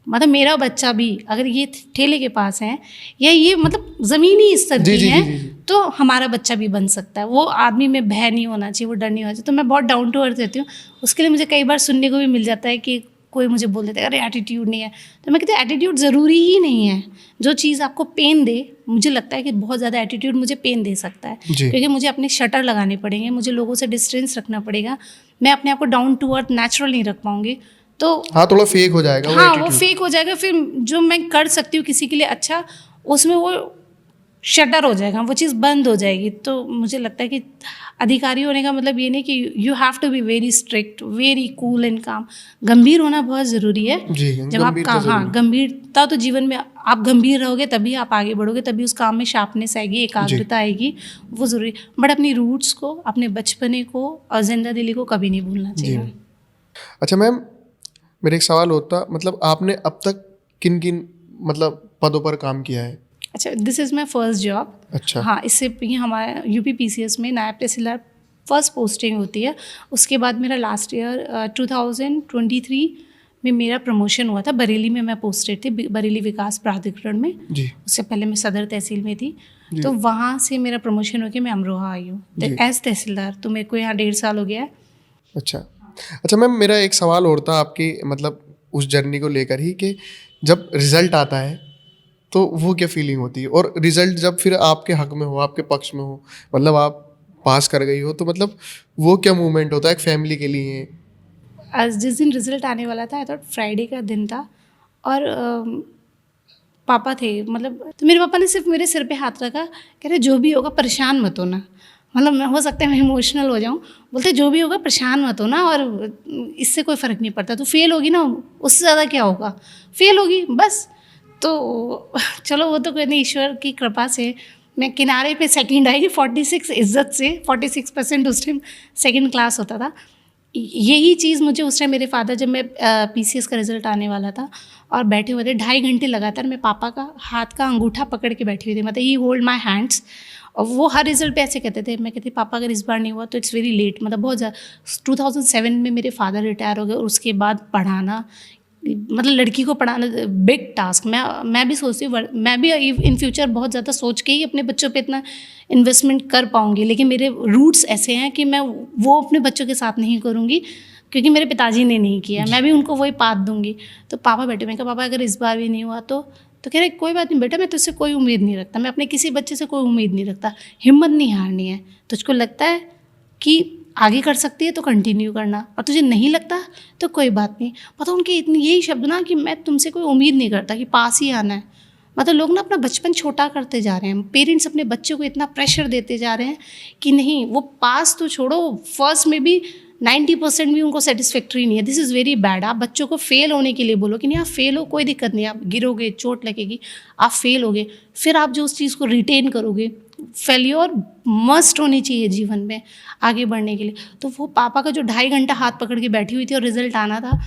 मतलब मेरा बच्चा भी अगर ये ठेले के पास है या ये मतलब ज़मीनी स्तर की है तो हमारा बच्चा भी बन सकता है। वो आदमी में भय नहीं होना चाहिए, वो डर नहीं होना चाहिए। तो मैं बहुत डाउन टू अर्थ रहती हूँ। उसके लिए मुझे कई बार सुनने को भी मिल जाता है कि कोई मुझे बोल देता है अरे एटीट्यूड नहीं है। तो मैं कहती हूँ एटीट्यूड ज़रूरी ही नहीं है। जो चीज़ आपको पेन दे, मुझे लगता है कि बहुत ज़्यादा एटीट्यूड मुझे पेन दे सकता है, क्योंकि मुझे अपने शटर लगाने पड़ेंगे, मुझे लोगों से डिस्टेंस रखना पड़ेगा। मैं अपने आप को डाउन टू अर्थ नेचुरल नहीं रख पाऊंगी। तो हाँ, थोड़ा फेक हो जाएगा। हाँ, वो फेक हो जाएगा। फिर जो मैं कर सकती हूँ किसी के लिए अच्छा, उसमें वो शटर हो जाएगा, वो चीज़ बंद हो जाएगी। तो मुझे लगता है कि अधिकारी होने का मतलब ये नहीं कि you have to be very strict, very cool and calm. गंभीर होना बहुत ज़रूरी है। जब आप गंभीरता, तो जीवन में आप गंभीर रहोगे तभी आप आगे बढ़ोगे, तभी उस काम में शार्पनेस आएगी, एकाग्रता आएगी, वो ज़रूरी। बट अपनी रूट्स को, अपने बचपने को और जिंदा दिली को कभी नहीं भूलना चाहिए। अच्छा मैम, मेरा एक सवाल होता, मतलब आपने अब तक किन किन मतलब पदों पर काम किया है? अच्छा, this is my first job. अच्छा। हाँ, इससे ये हमारे यूपी पीसीएस में नायब तहसीलदार फर्स्ट पोस्टिंग होती है। उसके बाद मेरा लास्ट ईयर 2023 में मेरा प्रमोशन हुआ था। बरेली में मैं पोस्टेड थी, बरेली विकास प्राधिकरण में जी। उससे पहले मैं सदर तहसील में थी, तो वहाँ से मेरा प्रमोशन होकर मैं अमरोहा आई हूँ एज तहसीलदार। तो मेरे को यहाँ 1.5 साल हो गया है। अच्छा मैम, मेरा एक सवाल और था आपकी मतलब उस जर्नी को लेकर ही, कि जब रिज़ल्ट आता है तो वो क्या फीलिंग होती है, और रिज़ल्ट जब फिर आपके हक में हो, आपके पक्ष में हो, मतलब आप पास कर गई हो, तो मतलब वो क्या मूवमेंट होता है एक फैमिली के लिए? आज जिस दिन रिज़ल्ट आने वाला था, आई थॉट फ्राइडे का दिन था, और पापा थे, मतलब तो मेरे पापा ने सिर्फ मेरे सिर पे हाथ रखा, कह रहे जो भी होगा परेशान मत होना। मतलब मैं, हो सकता है मैं इमोशनल हो जाऊँ, बोलते जो भी होगा परेशान मत होना, और इससे कोई फ़र्क नहीं पड़ता। तो फेल होगी ना, उससे ज़्यादा क्या होगा, फेल होगी बस। तो चलो वो तो कोई नहीं, ईश्वर की कृपा से मैं किनारे पे सेकंड आई 46 इज्जत से। 46% उस टाइम सेकंड क्लास होता था। यही चीज़ मुझे उस टाइम मेरे फादर, जब मैं पीसीएस का रिज़ल्ट आने वाला था और बैठे हुए थे 2.5 घंटे लगातार, मैं पापा का हाथ का अंगूठा पकड़ के बैठी हुई थी, मतलब ही होल्ड माई हैंड्स। और वो हर रिज़ल्ट पे ऐसे कहते थे, मैं कहती पापा अगर इस बार नहीं हुआ तो इट्स वेरी लेट। मतलब बहुत ज़्यादा 2007 में मेरे फादर रिटायर हो गए, और उसके बाद पढ़ाना, मतलब लड़की को पढ़ाना बिग टास्क। मैं भी सोचती हूँ, मैं भी इन फ्यूचर बहुत ज़्यादा सोच के ही अपने बच्चों पे इतना इन्वेस्टमेंट कर पाऊँगी, लेकिन मेरे रूट्स ऐसे हैं कि मैं वो अपने बच्चों के साथ नहीं करूँगी, क्योंकि मेरे पिताजी ने नहीं किया, मैं भी उनको वही पाथ दूँगी। तो पापा बैठे, मैं कहा पापा अगर इस बार भी नहीं हुआ तो कह रहे कोई बात नहीं बेटा, मैं तुझसे कोई उम्मीद नहीं रखता, मैं अपने किसी बच्चे से कोई उम्मीद नहीं रखता, हिम्मत नहीं हारनी है। तुझको लगता है कि आगे कर सकती है तो कंटिन्यू करना, और तुझे नहीं लगता तो कोई बात नहीं। पता उनके इतनी यही शब्द ना कि मैं तुमसे कोई उम्मीद नहीं करता कि पास ही आना है। मतलब लोग ना अपना बचपन छोटा करते जा रहे हैं, पेरेंट्स अपने बच्चों को इतना प्रेशर देते जा रहे हैं कि नहीं, वो पास तो छोड़ो, फर्स्ट में भी 90% भी उनको सेटिस्फैक्ट्री नहीं है। This is very bad. आप बच्चों को फेल होने के लिए बोलो कि नहीं आप फेल हो, कोई दिक्कत नहीं, आप गिरोगे, चोट लगेगी, आप फेल होगे, फिर आप जो उस चीज़ को रिटेन करोगे। फेल्योर मस्ट होनी चाहिए जीवन में आगे बढ़ने के लिए। तो वो पापा का जो 2.5 घंटा हाथ पकड़ के बैठी हुई थी और रिज़ल्ट आना था,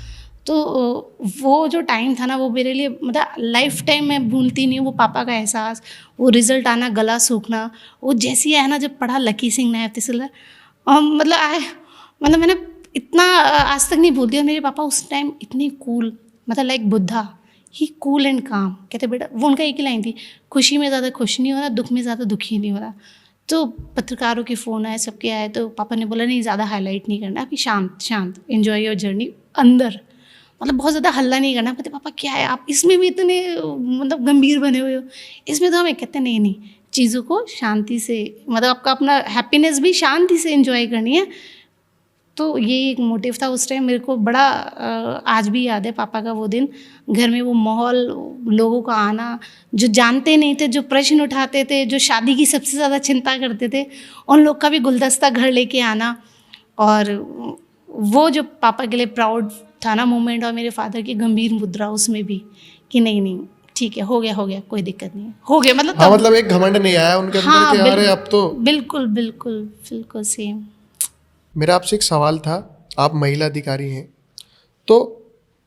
तो वो जो टाइम था ना, वो मेरे लिए मतलब लाइफ टाइम मैं भूलती नहीं हूँ। वो पापा का एहसास, वो रिज़ल्ट आना, गला सूखना, वो जैसी है ना, जब पढ़ा लकी सिंह नायब तहसीलदार, मतलब मतलब मैंने इतना आज तक नहीं भूलती। और मेरे पापा उस टाइम इतने कूल, मतलब like Buddha, he cool and काम। कहते बेटा, वो उनका एक ही लाइन थी, खुशी में ज़्यादा खुश नहीं हो रहा, दुख में ज़्यादा दुखी नहीं हो रहा। तो पत्रकारों के फ़ोन आए, सबके आए, तो पापा ने बोला नहीं ज़्यादा हाईलाइट नहीं करना, अभी शांत शांत एंजॉय योर जर्नी अंदर, मतलब बहुत ज़्यादा हल्ला नहीं करना। कहते पापा क्या है आप इसमें भी इतने मतलब गंभीर बने हुए हो, इसमें तो हमें कहते नहीं नहीं, चीज़ों को शांति से, मतलब आपका अपना हैप्पीनेस भी शांति से एंजॉय करनी है। तो ये एक मोटिव था उस टाइम मेरे को बड़ा। आज भी याद है पापा का वो दिन, घर में वो माहौल, लोगों का आना, जो जानते नहीं थे, जो प्रश्न उठाते थे, जो शादी की सबसे ज़्यादा चिंता करते थे, उन लोग का भी गुलदस्ता घर लेके आना। और वो जो पापा के लिए प्राउड था ना मोमेंट, और मेरे फादर की गंभीर मुद्रा उसमें भी कि नहीं नहीं ठीक है, हो गया, कोई दिक्कत नहीं है, हो गया। मतलब हाँ, मतलब एक घमंड नहीं आया उनके अंदर हाँ, कि अरे अब तो। बिल्कुल बिल्कुल बिल्कुल सेम। मेरा आपसे एक सवाल था, आप महिला अधिकारी हैं, तो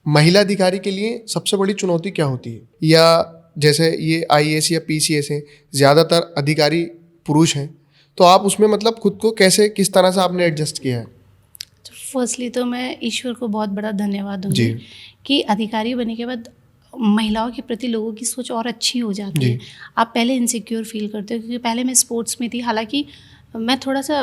महिला अधिकारी के लिए सबसे बड़ी चुनौती क्या होती है? या जैसे ये आईएएस या पीसीएस हैं, ज़्यादातर अधिकारी पुरुष हैं, तो आप उसमें मतलब खुद को कैसे, किस तरह से आपने एडजस्ट किया है? फर्स्टली तो मैं ईश्वर को बहुत बड़ा धन्यवाद दूंगी कि अधिकारी बनने के बाद महिलाओं के प्रति लोगों की सोच और अच्छी हो जाती है। आप पहले इनसिक्योर फील करते हो, क्योंकि पहले मैं स्पोर्ट्स में थी, हालांकि मैं थोड़ा सा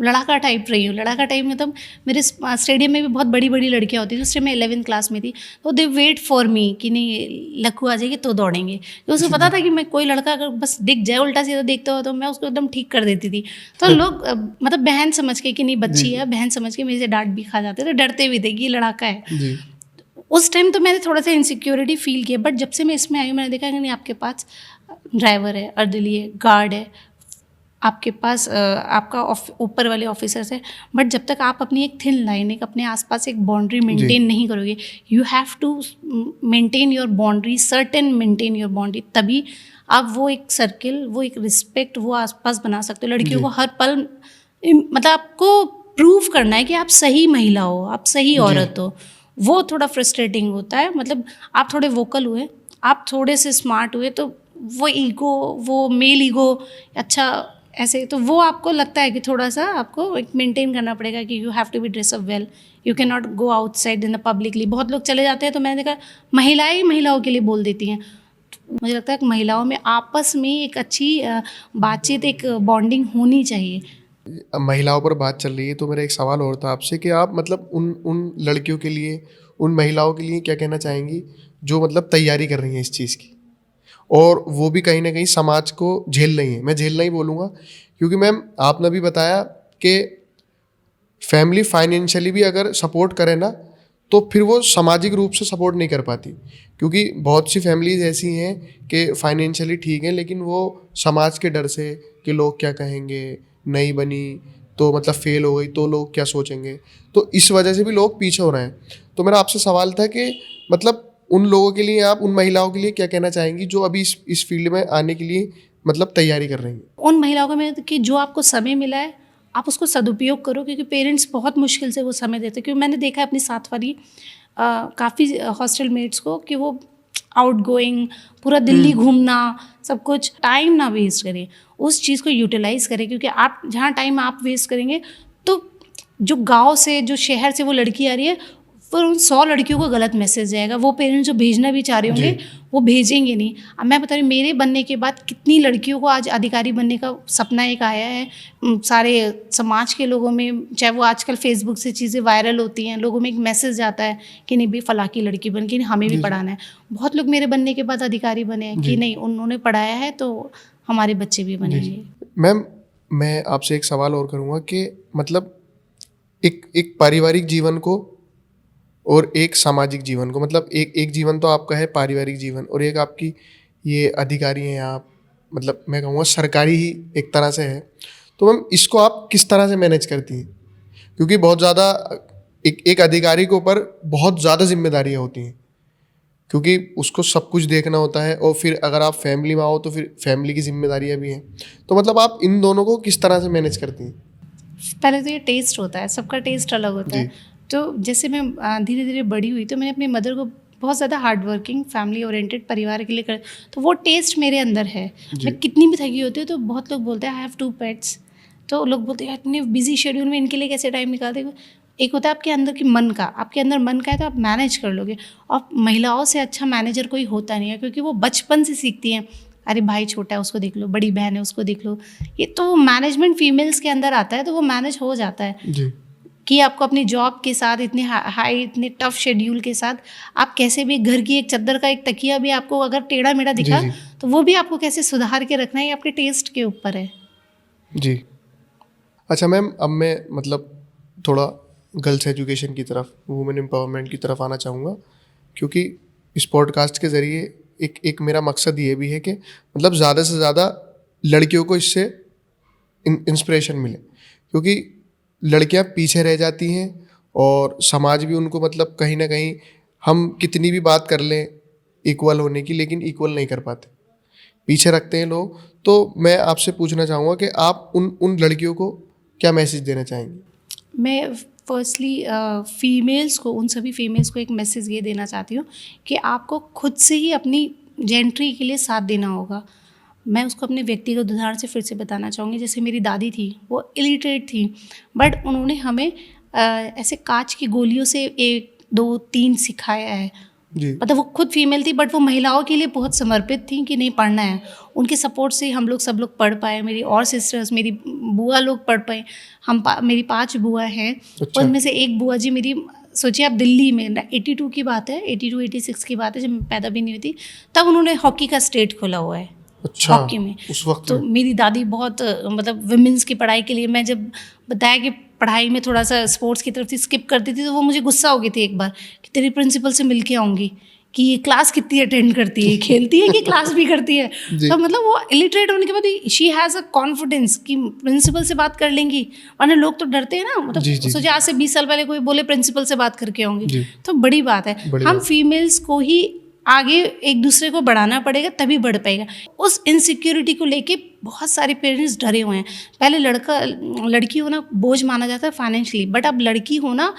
लड़ाका टाइप रही हूँ। लड़ाका टाइप मतलब मेरे स्टेडियम में भी बहुत बड़ी बड़ी लड़कियाँ होती थी। उस टाइम मैं 11th क्लास में थी, तो दे वेट फॉर मी कि नहीं लक्कू आ जाएगी तो दौड़ेंगे। तो उसको पता था कि मैं कोई लड़का अगर बस दिख जाए उल्टा सीधा देखता हो तो मैं उसको एकदम ठीक कर देती थी। तो लोग मतलब बहन समझ के कि नहीं बच्ची है, बहन समझ के मेरे से डांट भी खा जाते थे, डरते भी थे कि ये लड़ाका है। उस टाइम तो मैंने थोड़ा सा इनसिक्योरिटी फील किया, बट जब से मैं इसमें आई हूँ मैंने देखा कि नहीं, आपके पास ड्राइवर है, अर्दली है, गार्ड है, आपके पास आपका ऊपर वाले ऑफिसर्स है, बट जब तक आप अपनी एक थिन लाइन, एक अपने आसपास एक बाउंड्री मेंटेन नहीं करोगे, you have to maintain your boundary, certain maintain your boundary, तभी आप वो एक सर्किल, वो एक रिस्पेक्ट वो आसपास बना सकते हो। लड़कियों को हर पल मतलब आपको प्रूव करना है कि आप सही महिला हो, आप सही औरत हो। वो थोड़ा फ्रस्ट्रेटिंग होता है। मतलब आप थोड़े वोकल हुए, आप थोड़े से स्मार्ट हुए, तो वो ईगो, वो मेल ईगो, अच्छा ऐसे, तो वो आपको लगता है कि थोड़ा सा आपको एक मेंटेन करना पड़ेगा कि you have to be dress up well, you can not go outside in the publicly. बहुत लोग चले जाते हैं, तो मैंने देखा महिलाएं महिलाओं के लिए बोल देती हैं। मुझे लगता है कि महिलाओं में आपस में एक अच्छी बातचीत, एक बॉन्डिंग होनी चाहिए। महिलाओं पर बात चल रही है, तो मेरा एक सवाल और था आपसे कि आप मतलब उन लड़कियों के लिए, उन महिलाओं के लिए क्या कहना चाहेंगी जो मतलब तैयारी कर रही हैं इस चीज़ की, और वो भी कहीं ना कहीं समाज को झेल रही हैं? मैं झेलना ही बोलूँगा, क्योंकि मैम आपने भी बताया कि फैमिली फाइनेंशियली भी अगर सपोर्ट करे ना, तो फिर वो सामाजिक रूप से सपोर्ट नहीं कर पाती, क्योंकि बहुत सी फैमिलीज ऐसी हैं कि फाइनेंशियली ठीक है, लेकिन वो समाज के डर से कि लोग क्या कहेंगे, नहीं बनी तो मतलब फेल हो गई तो लोग क्या सोचेंगे, तो इस वजह से भी लोग पीछे हो रहे हैं। तो मेरा आपसे सवाल था कि मतलब उन लोगों के लिए, आप उन महिलाओं के लिए क्या कहना चाहेंगी जो अभी इस फील्ड में आने के लिए मतलब तैयारी कर रही हैं? उन महिलाओं को मैं कि जो आपको समय मिला है आप उसको सदुपयोग करो, क्योंकि पेरेंट्स बहुत मुश्किल से वो समय देते हैं। क्योंकि मैंने देखा है अपनी साथ वाली काफ़ी हॉस्टल मेट्स को कि वो आउट गोइंग, पूरा दिल्ली घूमना, सब कुछ, टाइम ना वेस्ट करें, उस चीज़ को यूटिलाइज़ करें। क्योंकि आप जहाँ टाइम आप वेस्ट करेंगे, तो जो गांव से, जो शहर से वो लड़की आ रही है, पर उन 100 लड़कियों को गलत मैसेज जाएगा। वो पेरेंट्स जो भेजना भी चाह रहे होंगे वो भेजेंगे नहीं। अब मैं बता रही हूँ, मेरे बनने के बाद कितनी लड़कियों को आज अधिकारी बनने का सपना एक आया है। सारे समाज के लोगों में, चाहे वो आजकल फेसबुक से चीज़ें वायरल होती हैं, लोगों में एक मैसेज जाता है कि नहीं भाई फलां की लड़की बन के हमें भी पढ़ाना है। बहुत लोग मेरे बनने के बाद अधिकारी बने हैं कि नहीं उन्होंने पढ़ाया है तो हमारे बच्चे भी बनेंगे। मैम मैं आपसे एक सवाल और करूँगा कि मतलब एक पारिवारिक जीवन को और एक सामाजिक जीवन को, मतलब एक जीवन तो आपका है पारिवारिक जीवन, और एक आपकी ये अधिकारी हैं आप, मतलब मैं कहूँगा सरकारी ही एक तरह से है, तो मैम इसको आप किस तरह से मैनेज करती हैं? क्योंकि बहुत ज़्यादा एक अधिकारी के ऊपर बहुत ज़्यादा जिम्मेदारियाँ होती हैं, क्योंकि उसको सब कुछ देखना होता है, और फिर अगर आप फैमिली में आओ तो फिर फैमिली की जिम्मेदारियाँ भी हैं, तो मतलब आप इन दोनों को किस तरह से मैनेज करती हैं? पहले तो ये टेस्ट होता है, सबका टेस्ट अलग होता है। तो जैसे मैं धीरे धीरे बड़ी हुई तो मैंने अपनी मदर को बहुत ज़्यादा हार्ड वर्किंग, फैमिली ओरिएंटेड, परिवार के लिए तो वो टेस्ट मेरे अंदर है। मैं कितनी भी थकी होती हूँ तो बहुत लोग बोलते हैं आई हैव 2 पेट्स, तो लोग बोलते हैं इतने बिजी शेड्यूल में इनके लिए कैसे टाइम निकालते। एक होता है आपके अंदर की मन का, आपके अंदर मन का है तो आप मैनेज कर लोगे। और महिलाओं से अच्छा मैनेजर कोई होता नहीं है, क्योंकि वो बचपन से सीखती हैं, अरे भाई छोटा है उसको देख लो, बड़ी बहन है उसको देख लो। ये तो मैनेजमेंट फीमेल्स के अंदर आता है, तो वो मैनेज हो जाता है जी। कि आपको अपनी जॉब के साथ इतने हाई इतने टफ शेड्यूल के साथ आप कैसे भी घर की एक चादर का एक तकिया भी आपको अगर टेढ़ा मेढ़ा दिखा जी। तो वो भी आपको कैसे सुधार के रखना है, ये आपके टेस्ट के ऊपर है। जी। अच्छा मैम, अब मैं मतलब थोड़ा गर्ल्स एजुकेशन की तरफ, वुमेन एम्पावरमेंट की तरफ आना चाहूँगा, क्योंकि इस पॉडकास्ट के ज़रिए एक मेरा मकसद ये भी है कि मतलब ज़्यादा से ज़्यादा लड़कियों को इससे इंस्पिरेशन मिले, क्योंकि लड़कियां पीछे रह जाती हैं और समाज भी उनको मतलब कहीं ना कहीं, हम कितनी भी बात कर लें इक्वल होने की, लेकिन इक्वल नहीं कर पाते, पीछे रखते हैं लोग। तो मैं आपसे पूछना चाहूँगा कि आप उन लड़कियों को क्या मैसेज देना चाहेंगे? मैं फर्स्टली फीमेल्स को, उन सभी फीमेल्स को एक मैसेज ये देना चाहती हूँ कि आपको खुद से ही अपनी जेंट्री के लिए साथ देना होगा। मैं उसको अपने व्यक्तिगत उदाहरण से फिर से बताना चाहूँगी। जैसे मेरी दादी थी, वो इलिटरेट थी, बट उन्होंने हमें ऐसे कांच की गोलियों से 1 2 3 सिखाया है। जी। मतलब वो खुद फीमेल थी, बट वो महिलाओं के लिए बहुत समर्पित थी कि नहीं पढ़ना है। उनके सपोर्ट से हम लोग सब लोग पढ़ पाए, मेरी और सिस्टर्स, मेरी बुआ लोग पढ़ पाए। मेरी 5 बुआ हैं। अच्छा। उनमें से एक बुआ जी मेरी, सोचिए आप, दिल्ली में 82 की बात है, 82-86 की बात है, जब मैं पैदा भी नहीं हुई थी, तब उन्होंने हॉकी का स्टेट खोला हुआ है। अच्छा, हॉकी में उस वक्त तो मेरी दादी बहुत मतलब वुमेन्स की पढ़ाई के लिए, मैं जब बताया कि पढ़ाई में थोड़ा सा स्पोर्ट्स की तरफ से स्किप करती थी, तो वो मुझे गुस्सा हो गई थी एक बार कि तेरी प्रिंसिपल से मिल के आऊँगी कि ये क्लास कितनी अटेंड करती है, खेलती है कि क्लास भी करती है। तो मतलब वो इलिटरेट होने के बाद शी हैज़ अ कॉन्फिडेंस कि प्रिंसिपल से बात कर लेंगी, वरना लोग तो डरते हैं ना। मतलब सोचिए आज से 20 साल पहले कोई बोले प्रिंसिपल से बात करके आऊँगी, तो बड़ी बात है। हम फीमेल्स को ही आगे एक दूसरे को बढ़ाना पड़ेगा, तभी बढ़ पाएगा। उस इनसिक्योरिटी को लेके बहुत सारे पेरेंट्स डरे हुए हैं। पहले लड़की होना बोझ माना जाता है फाइनेंशियली, बट अब लड़की होना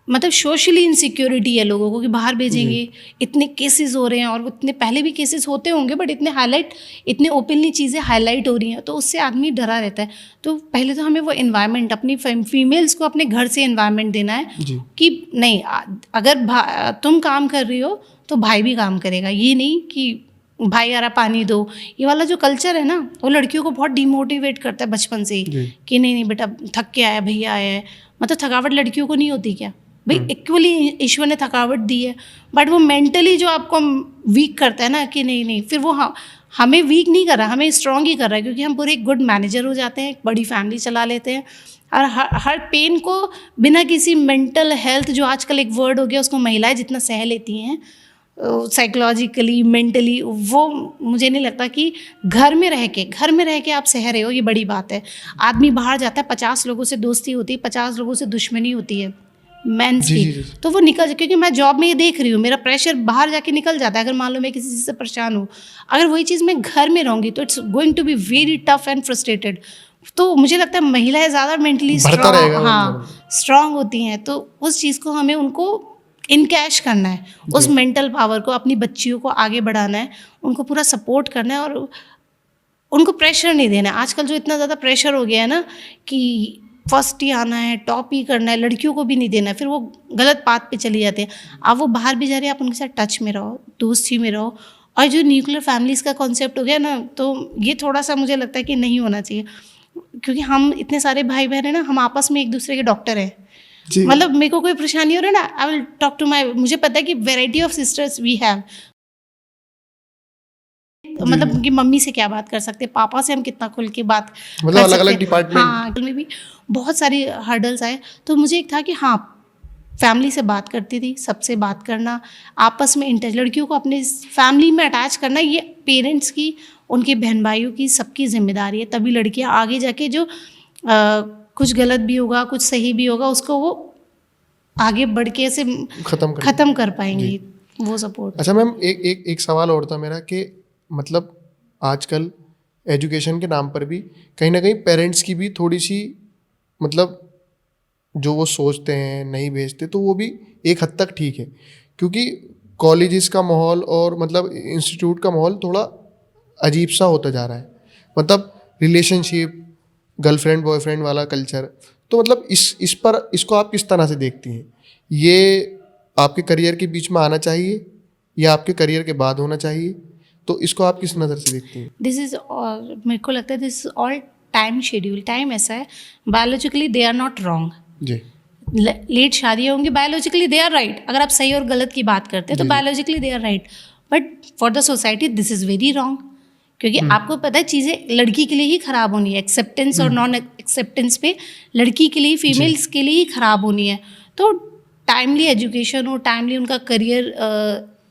मतलब सोशली इनसिक्योरिटी है लोगों को कि बाहर भेजेंगे। इतने केसेस हो रहे हैं, और इतने पहले भी केसेस होते होंगे, बट इतने ओपनली चीज़ें हाईलाइट हो रही हैं, तो उससे आदमी डरा रहता है। तो पहले तो हमें वो एनवायरनमेंट, अपनी फीमेल्स को अपने घर से एनवायरनमेंट देना है कि नहीं, अगर तुम काम कर रही हो तो भाई भी काम करेगा। ये नहीं कि भाई यारा पानी दो, ये वाला जो कल्चर है ना, वो लड़कियों को बहुत डिमोटिवेट करता है बचपन से ही कि नहीं बेटा थक के आया, भैया आया है। मतलब थकावट लड़कियों को नहीं होती क्या भाई? इक्वली ईश्वर ने थकावट दी है, बट वो मेंटली जो आपको वीक करता है ना कि नहीं, फिर वो हमें वीक नहीं कर रहा, हमें स्ट्रॉन्ग ही कर रहा है, क्योंकि हम पूरे एक गुड मैनेजर हो जाते हैं, एक बड़ी फैमिली चला लेते हैं। और हर पेन को बिना किसी मेंटल हेल्थ, जो आजकल एक वर्ड हो गया, उसको महिलाएं जितना सह लेती हैं साइकोलॉजिकली, मेंटली, वो मुझे नहीं लगता कि घर में रह के आप सह रहे हो, ये बड़ी बात है। आदमी बाहर जाता है, 50 लोगों से दोस्ती होती है, 50 लोगों से दुश्मनी होती है मेंस की, तो वो निकल, क्योंकि मैं जॉब में ये देख रही हूँ, मेरा प्रेशर बाहर जाके निकल जाता है। अगर मान लो मैं किसी चीज़ से परेशान हूँ, अगर वही चीज़ मैं घर में रहूँगी तो it's going to be very tough and frustrated. तो मुझे लगता है महिलाएं ज़्यादा मेंटली स्ट्रांग होती हैं, तो उस चीज़ को हमें उनको इनकैश करना है, उस मेंटल पावर को, अपनी बच्चियों को आगे बढ़ाना है, उनको पूरा सपोर्ट करना है, और उनको प्रेशर नहीं देना है। आजकल जो इतना ज़्यादा प्रेशर हो गया है ना कि फर्स्ट ही आना है, टॉप ही करना है, लड़कियों को भी नहीं देना है, फिर वो गलत पाथ पे चली जाते हैं। आप वो बाहर भी जा रहे हैं, आप उनके साथ टच में रहो, दोस्ती में रहो। और जो न्यूक्लियर फैमिलीज़ का कॉन्सेप्ट हो गया ना, तो ये थोड़ा सा मुझे लगता है कि नहीं होना चाहिए, क्योंकि हम इतने सारे भाई बहन हैं ना, हम आपस में एक दूसरे के डॉक्टर हैं। मतलब मेरे को कोई परेशानी हो रहा है ना, I will talk to my, मुझे पता है कि variety of sisters we have, मतलब कि मम्मी से क्या बात कर सकते हैं, पापा से हम कितना खुल के बात मतलब अलग-अलग डिपार्टमेंट। हाँ, में भी बहुत सारी हर्डल्स आए। तो मुझे एक था कि हाँ, फैमिली से बात करती थी, सबसे बात करना, आपस में लड़कियों को अपने फैमिली में अटैच करना, ये पेरेंट्स की, उनके बहन भाइयों की, सबकी जिम्मेदारी है। तभी लड़कियां आगे जाके जो कुछ गलत भी होगा, कुछ सही भी होगा, उसको वो आगे बढ़ के ऐसे खत्म कर पाएंगी, वो सपोर्ट। अच्छा मैम, एक सवाल और था मेरा कि मतलब आजकल एजुकेशन के नाम पर भी कहीं ना कहीं पेरेंट्स की भी थोड़ी सी, मतलब जो वो सोचते हैं नहीं भेजते, तो वो भी एक हद तक ठीक है, क्योंकि कॉलेजेस का माहौल और मतलब इंस्टीट्यूट का माहौल थोड़ा अजीब सा होता जा रहा है। मतलब रिलेशनशिप, गर्लफ्रेंड बॉयफ्रेंड वाला कल्चर, तो मतलब इसको आप किस तरह से देखती हैं? ये आपके करियर के बीच में आना चाहिए या आपके करियर के बाद होना चाहिए? तो इसको आप किस नज़र से देखती हैं? दिस इज, मेरे को लगता है this is all time schedule. Time ऐसा है, biologically they are not wrong. जी, लेट शादी होंगी, बायोलॉजिकली दे आर राइट। अगर आप सही और गलत की बात करते हैं तो biologically they are right, but for the society this is very wrong. क्योंकि आपको पता है चीज़ें लड़की के लिए ही ख़राब होनी है, एक्सेप्टेंस और नॉन एक्सेप्टेंस पे लड़की के लिए, फीमेल्स के लिए ही ख़राब होनी है। तो टाइमली एजुकेशन हो, टाइमली उनका करियर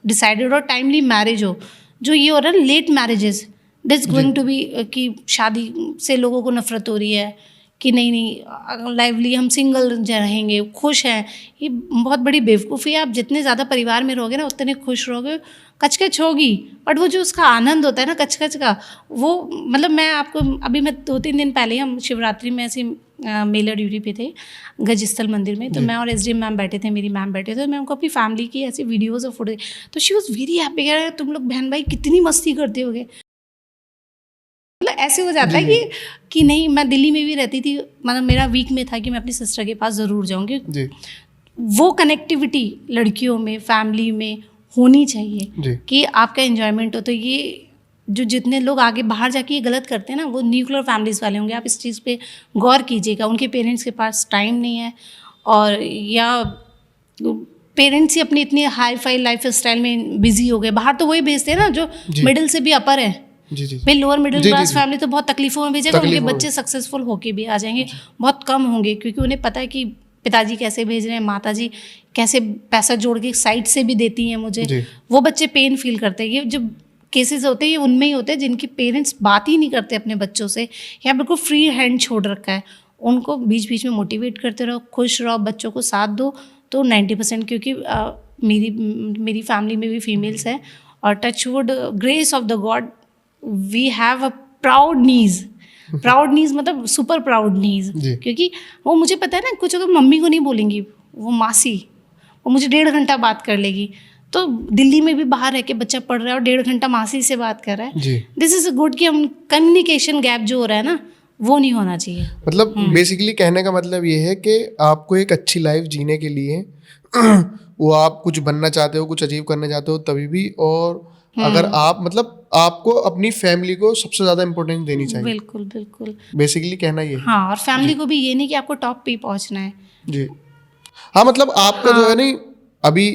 डिसाइडेड हो, टाइमली मैरिज हो। जो ये हो रहा है ना late marriages, this going to be कि शादी से लोगों को नफरत हो रही है कि नहीं लाइवली हम सिंगल रहेंगे, खुश हैं। ये बहुत बड़ी बेवकूफ़ी है। आप जितने ज़्यादा परिवार में रहोगे ना उतने खुश रहोगे। कचकच होगी, बट वो जो उसका आनंद होता है ना कचकच का, वो मतलब मैं आपको अभी मैं 2-3 दिन पहले हम शिवरात्रि में ऐसे मेला ड्यूटी पे थे गजस्थल मंदिर में, तो मैं और एसडीएम मैम बैठे थे, मेरी मैम बैठे थे, तो मैं उनको अपनी फैमिली की ऐसी वीडियोज़ और फोटो, तो शी वॉज वेरी हैप्पी। कह रहे तुम लोग बहन भाई कितनी मस्ती करते होगे। मतलब ऐसे हो जाता है कि नहीं, मैं दिल्ली में भी रहती थी, मतलब मेरा वीक में था कि मैं अपनी सिस्टर के पास ज़रूर जाऊँगी। वो कनेक्टिविटी लड़कियों में, फैमिली में होनी चाहिए कि आपका एन्जॉयमेंट हो। तो ये जो जितने लोग आगे बाहर जाके ये गलत करते हैं ना, वो न्यूक्लियर फैमिलीज़ वाले होंगे। आप इस चीज़ पे गौर कीजिएगा। उनके पेरेंट्स के पास टाइम नहीं है, और या पेरेंट्स ही अपनी इतनी हाई फाई लाइफ स्टाइल में बिजी हो गए। बाहर तो वही भेजते हैं ना जो मिडिल से भी अपर है। भाई लोअर मिडिल क्लास फैमिली तो बहुत तकलीफों में भेजेगा, उनके बच्चे सक्सेसफुल होके भी आ जाएंगे, बहुत कम होंगे, क्योंकि उन्हें पता है कि पिताजी कैसे भेज रहे हैं, माताजी कैसे पैसा जोड़ के साइड से भी देती हैं मुझे। वो बच्चे पेन फील करते हैं। ये जो केसेस होते हैं ये उनमें ही होते हैं जिनकी पेरेंट्स बात ही नहीं करते अपने बच्चों से, या बिल्कुल फ्री हैंड छोड़ रखा है। उनको बीच बीच में मोटिवेट करते रहो, खुश रहो, बच्चों को साथ दो, तो 90%, क्योंकि मेरी फैमिली में भी फीमेल्स हैं, और touch wood grace of the God we have a proud niece. Proud niece मतलब सुपर प्राउड नीज, क्योंकि वो मुझे पता है ना, कुछ अगर मम्मी को नहीं बोलेंगी, वो मासी वो मुझे 1.5 घंटा बात कर लेगी। तो दिल्ली में भी बाहर रह के बच्चा पढ़ रहा है और 1.5 घंटा मासी से बात कर रहा है। दिस इज अ गुड कि हम कम्युनिकेशन गैप जो हो रहा है ना, वो नहीं होना चाहिए। मतलब बेसिकली कहने का मतलब ये है कि आपको एक अच्छी लाइफ जीने के लिए वो आप कुछ बनना चाहते हो, कुछ अचीव करना चाहते हो तभी भी, और अगर आप मतलब आपको अपनी फैमिली को सबसे ज़्यादा इम्पोर्टेंस देनी चाहिए। बिल्कुल बिल्कुल, बेसिकली कहना ये है। हाँ, और फैमिली को भी ये नहीं कि आपको टॉप पे पहुंचना है। जी हाँ, मतलब आपका जो है नहीं, अभी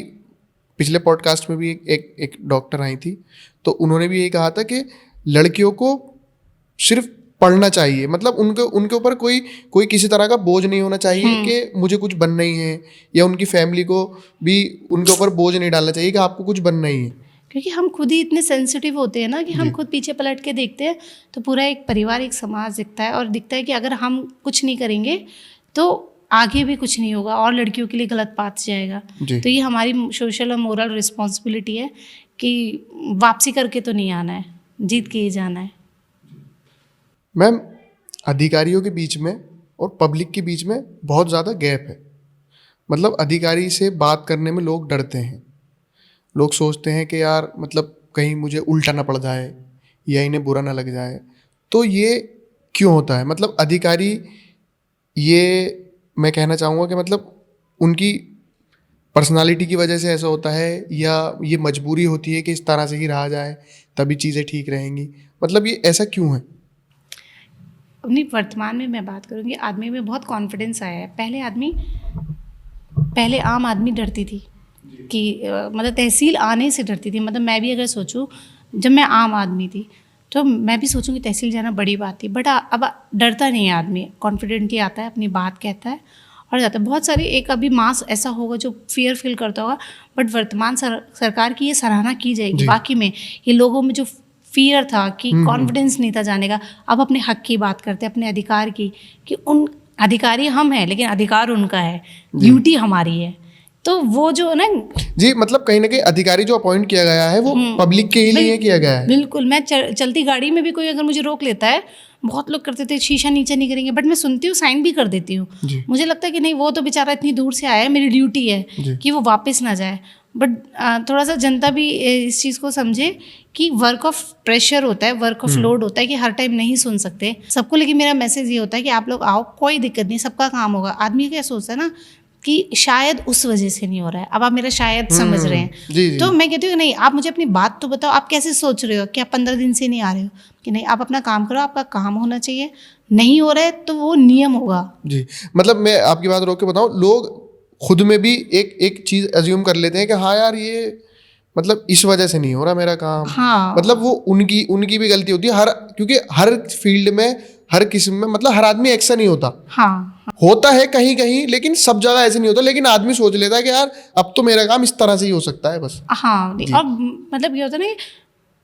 पिछले पॉडकास्ट में भी एक डॉक्टर आई थी, तो उन्होंने भी यही कहा था कि लड़कियों को सिर्फ पढ़ना चाहिए, मतलब उनके ऊपर कोई किसी तरह का बोझ नहीं होना चाहिए कि मुझे कुछ बनना ही है, या उनकी फैमिली को भी उनके ऊपर बोझ नहीं डालना चाहिए कि आपको कुछ बनना ही है। क्योंकि हम खुद ही इतने सेंसिटिव होते हैं ना कि हम खुद पीछे पलट के देखते हैं तो पूरा एक परिवार, एक समाज दिखता है, और दिखता है कि अगर हम कुछ नहीं करेंगे तो आगे भी कुछ नहीं होगा और लड़कियों के लिए गलत पाथ जाएगा। तो ये हमारी सोशल और मोरल रिस्पॉन्सिबिलिटी है कि वापसी करके तो नहीं आना है, जीत के ही जाना है। मैम, अधिकारियों के बीच में और पब्लिक के बीच में बहुत ज़्यादा गैप है। मतलब अधिकारी से बात करने में लोग डरते हैं, लोग सोचते हैं कि यार मतलब कहीं मुझे उल्टा ना पड़ जाए या इन्हें बुरा ना लग जाए। तो ये क्यों होता है? मतलब अधिकारी, ये मैं कहना चाहूँगा कि मतलब उनकी पर्सनालिटी की वजह से ऐसा होता है, या ये मजबूरी होती है कि इस तरह से ही रहा जाए तभी चीज़ें ठीक रहेंगी? मतलब ये ऐसा क्यों है? अपनी वर्तमान में मैं बात करूँगी, आदमी में बहुत कॉन्फिडेंस आया है। पहले आम आदमी डरती थी कि मतलब तहसील आने से डरती थी। मतलब मैं भी अगर सोचूं, जब मैं आम आदमी थी तो मैं भी सोचूं कि तहसील जाना बड़ी बात थी, बट अब डरता नहीं है आदमी, कॉन्फिडेंटली आता है, अपनी बात कहता है और जाता है। बहुत सारे एक अभी मास ऐसा होगा जो फियर फील करता होगा, बट वर्तमान सरकार की ये सराहना की जाएगी। बाकी में ये लोगों में जो फियर था कि कॉन्फिडेंस नहीं था जाने का, अब अपने हक की बात करते हैं, अपने अधिकार की, कि उन अधिकारी हम हैं लेकिन अधिकार उनका है, ड्यूटी हमारी है। तो वो जो ना जी, मतलब कहीं ना कहीं अधिकारी जो अपॉइंट किया गया है वो पब्लिक के लिए किया गया है। बिल्कुल, मैं चलती गाड़ी में भी कोई अगर मुझे रोक लेता है, बहुत लोग करते थे शीशा नीचे नहीं करेंगे, बट मैं सुनती हूँ, साइन भी कर देती हूँ। मुझे लगता है कि नहीं, वो तो बेचारा इतनी दूर से आया है, मेरी ड्यूटी है कि वो वापस ना जाए। बट थोड़ा सा जनता भी इस चीज़ को समझे कि वर्क ऑफ प्रेशर होता है, वर्क ऑफ लोड होता है, कि हर टाइम नहीं सुन सकते सबको। लेकिन मेरा मैसेज ये होता है कि आप लोग आओ, कोई दिक्कत नहीं, सबका काम होगा। आदमी क्या सोचता है ना कि शायद उस वजह से नहीं हो रहा है। अब आप मेरा शायद समझ रहे हैं। जी। तो मैं कहती हूँ नहीं, आप मुझे अपनी बात तो बताओ, आप कैसे सोच रहे हो कि आप 15 दिन से नहीं आ रहे हो, कि नहीं आप अपना काम करो, आपका काम होना चाहिए। नहीं हो रहा है तो वो नियम होगा। जी, मतलब मैं आपकी बात रोक के बताऊँ, लोग खुद में भी एक चीज़ अज्यूम कर लेते हैं कि हाँ यार ये मतलब इस वजह से नहीं हो रहा मेरा काम। हाँ, मतलब वो उनकी भी गलती होती है, क्योंकि हर फील्ड में, हर किस्म में, मतलब हर आदमी ऐसा नहीं होता। हाँ, होता है कहीं कहीं, लेकिन सब जगह ऐसे नहीं होता। लेकिन आदमी सोच लेता है कि यार अब तो मेरा काम इस तरह से ही हो सकता है बस। हाँ। और मतलब ये होता है ना,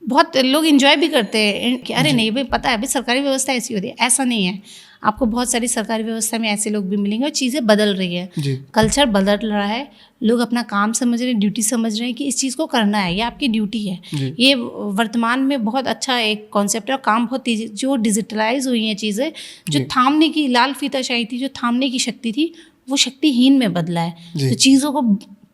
बहुत लोग एंजॉय भी करते हैं कि अरे नहीं भाई, पता है अभी सरकारी व्यवस्था ऐसी होती है। ऐसा नहीं है, आपको बहुत सारी सरकारी व्यवस्था में ऐसे लोग भी मिलेंगे, और चीज़ें बदल रही है, कल्चर बदल रहा है, लोग अपना काम समझ रहे हैं, ड्यूटी समझ रहे हैं कि इस चीज़ को करना है, ये आपकी ड्यूटी है। ये वर्तमान में बहुत अच्छा एक कॉन्सेप्ट है, और काम बहुत तेजी, जो डिजिटलाइज हुई हैं चीज़ें, जो थामने की लाल फीताशाही थी, जो थामने की शक्ति थी, वो शक्तिहीन में बदला है। तो चीज़ों को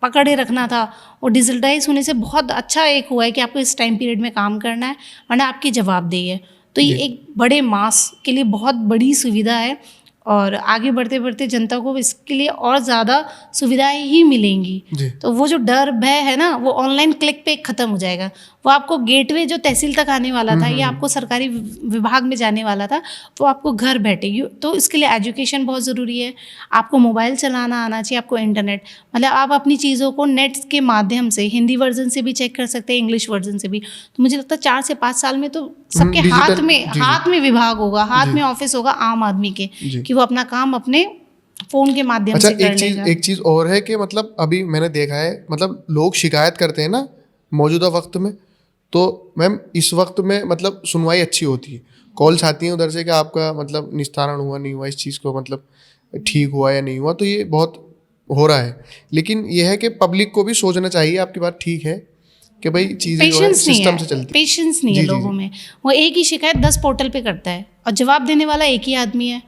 पकड़े रखना था, और डिजिटलाइज होने से बहुत अच्छा एक हुआ है कि आपको इस टाइम पीरियड में काम करना है, वरना आपकी जवाबदेही है। तो ये एक बड़े मास के लिए बहुत बड़ी सुविधा है, और आगे बढ़ते बढ़ते जनता को इसके लिए और ज़्यादा सुविधाएं ही मिलेंगी। तो वो जो डर भय है ना, वो ऑनलाइन क्लिक पे ख़त्म हो जाएगा। वो आपको गेटवे जो तहसील तक आने वाला था, या आपको सरकारी विभाग में जाने वाला था, वो आपको घर बैठे। तो इसके लिए एजुकेशन बहुत ज़रूरी है, आपको मोबाइल चलाना आना चाहिए, आपको इंटरनेट, मतलब आप अपनी चीज़ों को नेट के माध्यम से हिंदी वर्जन से भी चेक कर सकते हैं, इंग्लिश वर्जन से भी। तो मुझे लगता है 4 से 5 साल में तो सबके हाथ में विभाग होगा, हाथ में ऑफिस होगा आम आदमी के, कि वो अपना काम अपने फोन के माध्यम से कर लेगा। एक चीज़ और है कि मतलब अभी मैंने देखा है, मतलब लोग शिकायत करते हैं ना मौजूदा वक्त में, तो मैम इस वक्त में मतलब सुनवाई अच्छी होती है, कॉल्स आती हैं उधर से कि आपका मतलब निस्तारण हुआ नहीं हुआ, इस चीज़ को मतलब ठीक हुआ या नहीं हुआ, तो ये बहुत हो रहा है। लेकिन ये है कि पब्लिक को भी सोचना चाहिए, आपकी बात ठीक है कि भाई चीज़ें जो है सिस्टम से चलती है। पेशेंस नहीं है लोगों में, वो एक ही शिकायत 10 पोर्टल पे करता है, और जवाब देने वाला एक ही आदमी है।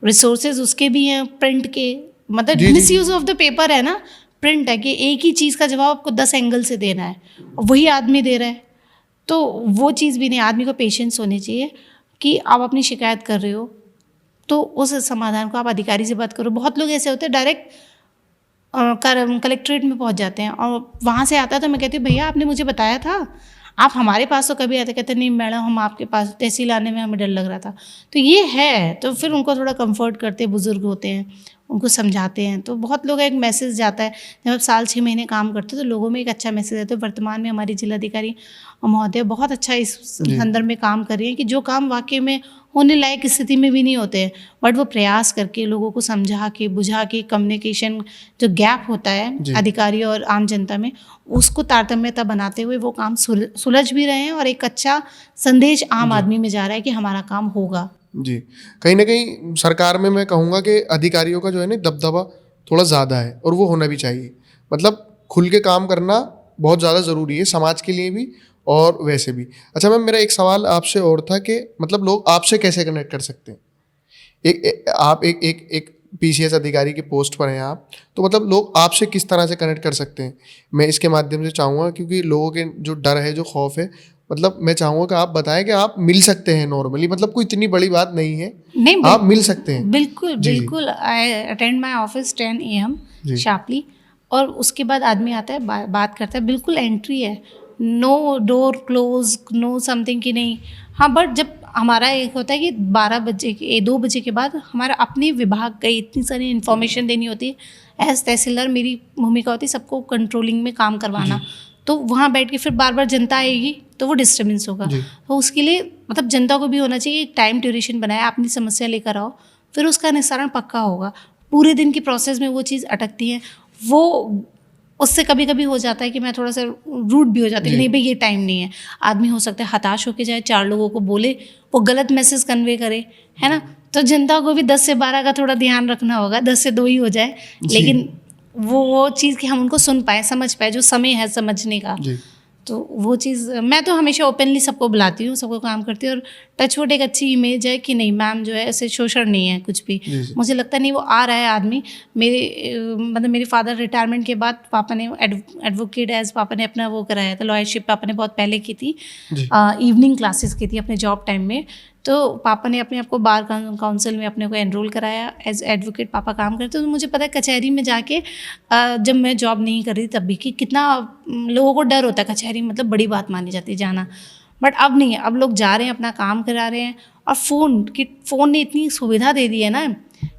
रिसोर्सेज उसके भी हैं, प्रिंट के, मतलब मिसयूज ऑफ द पेपर है ना, प्रिंट है कि एक ही चीज़ का जवाब आपको 10 एंगल से देना है, और वही आदमी दे रहा है। तो वो चीज़ भी नहीं, आदमी को पेशेंस होनी चाहिए कि आप अपनी शिकायत कर रहे हो तो उस समाधान को आप अधिकारी से बात करो। बहुत लोग ऐसे होते हैं डायरेक्ट कलेक्ट्रेट में पहुंच जाते हैं, और वहाँ से आता है तो मैं कहती हूँ भैया आपने मुझे बताया था, आप हमारे पास तो कभी आते, कहते नहीं मैडम हम आपके पास, तहसील आने में हमें डर लग रहा था। तो ये है, तो फिर उनको थोड़ा कंफर्ट करते, बुजुर्ग होते हैं, उनको समझाते हैं। तो बहुत लोग एक मैसेज जाता है, जब आप साल 6 महीने काम करते हो तो लोगों में एक अच्छा मैसेज आता है। वर्तमान में हमारी जिलाधिकारी महोदय बहुत अच्छा इस संदर्भ में काम कर रही हैं कि जो काम वाकई में होने लायक स्थिति में भी नहीं होते हैं, बट वो प्रयास करके लोगों को समझा के, बुझा के, कम्युनिकेशन जो गैप होता है अधिकारी और आम जनता में, उसको तारतम्यता बनाते हुए वो काम सुलझ भी रहे हैं, और एक अच्छा संदेश आम आदमी में जा रहा है कि हमारा काम होगा। जी, कहीं ना कहीं सरकार में मैं कहूँगा कि अधिकारियों का जो है ना दबदबा थोड़ा ज़्यादा है, और वो होना भी चाहिए। मतलब खुल के काम करना बहुत ज़्यादा ज़रूरी है, समाज के लिए भी और वैसे भी। अच्छा मैम, मेरा एक सवाल आपसे और था कि मतलब लोग आपसे कैसे कनेक्ट कर सकते हैं? आप एक PCS अधिकारी की पोस्ट पर हैं आप, तो मतलब लोग आपसे किस तरह से कनेक्ट कर सकते हैं? मैं इसके माध्यम से चाहूँगा, क्योंकि लोगों के जो डर है, जो खौफ है, मतलब मैं चाहूँगा कि आप बताएं कि आप मिल सकते हैं नॉर्मली, मतलब कोई इतनी बड़ी बात नहीं है, नहीं आप मिल सकते हैं। बिल्कुल बिल्कुल। I attend my office 10 AM sharply, और उसके बाद आदमी आता है, बात करता है, बिल्कुल एंट्री है, no door close, no something की नहीं। हाँ, बट जब हमारा एक होता है कि 12 बजे के 2 बजे के बाद हमारा अपने विभाग का इतनी सारी इन्फॉर्मेशन देनी होती है। एज तहसीलदार मेरी भूमिका होती है सबको कंट्रोलिंग में काम करवाना, तो वहाँ बैठ के फिर बार बार जनता आएगी तो वो डिस्टर्बेंस होगा। तो उसके लिए मतलब जनता को भी होना चाहिए, एक टाइम ड्यूरेशन बनाया, अपनी समस्या लेकर आओ, फिर उसका निस्तारण पक्का होगा। पूरे दिन की प्रोसेस में वो चीज़ अटकती है, वो उससे कभी कभी हो जाता है कि मैं थोड़ा सा रूड भी हो जाती है कि नहीं भाई ये टाइम नहीं है। आदमी हो सकता है हताश होकर जाए, 4 लोगों को बोले, वो गलत मैसेज कन्वे करे, है ना। तो जनता को भी 10 से 12 का थोड़ा ध्यान रखना होगा, 10 से 2 ही हो जाए, लेकिन वो चीज़ कि हम उनको सुन पाए, समझ पाए, जो समय है समझने का। तो वो चीज़ मैं तो हमेशा ओपनली सबको बुलाती हूँ, सबको काम करती हूँ, और टचवुड एक अच्छी इमेज है कि नहीं मैम जो है ऐसे शोषण नहीं है कुछ भी। मुझे लगता नहीं वो आ रहा है आदमी। मतलब मेरे फादर रिटायरमेंट के बाद पापा ने एडवोकेट एज पापा ने अपना वो कराया था, लॉयरशिप पापा ने बहुत पहले की थी, इवनिंग क्लासेस की थी अपने जॉब टाइम में। तो पापा ने अपने आप को बार काउंसिल में अपने को एनरोल कराया, एज एडवोकेट पापा काम करते। तो मुझे पता है कचहरी में जाके जब मैं जॉब नहीं कर रही तब भी कि कितना लोगों को डर होता है, कचहरी मतलब बड़ी बात मानी जाती है जाना। बट अब नहीं है, अब लोग जा रहे हैं, अपना काम करा रहे हैं। और फ़ोन ने इतनी सुविधा दे दी है ना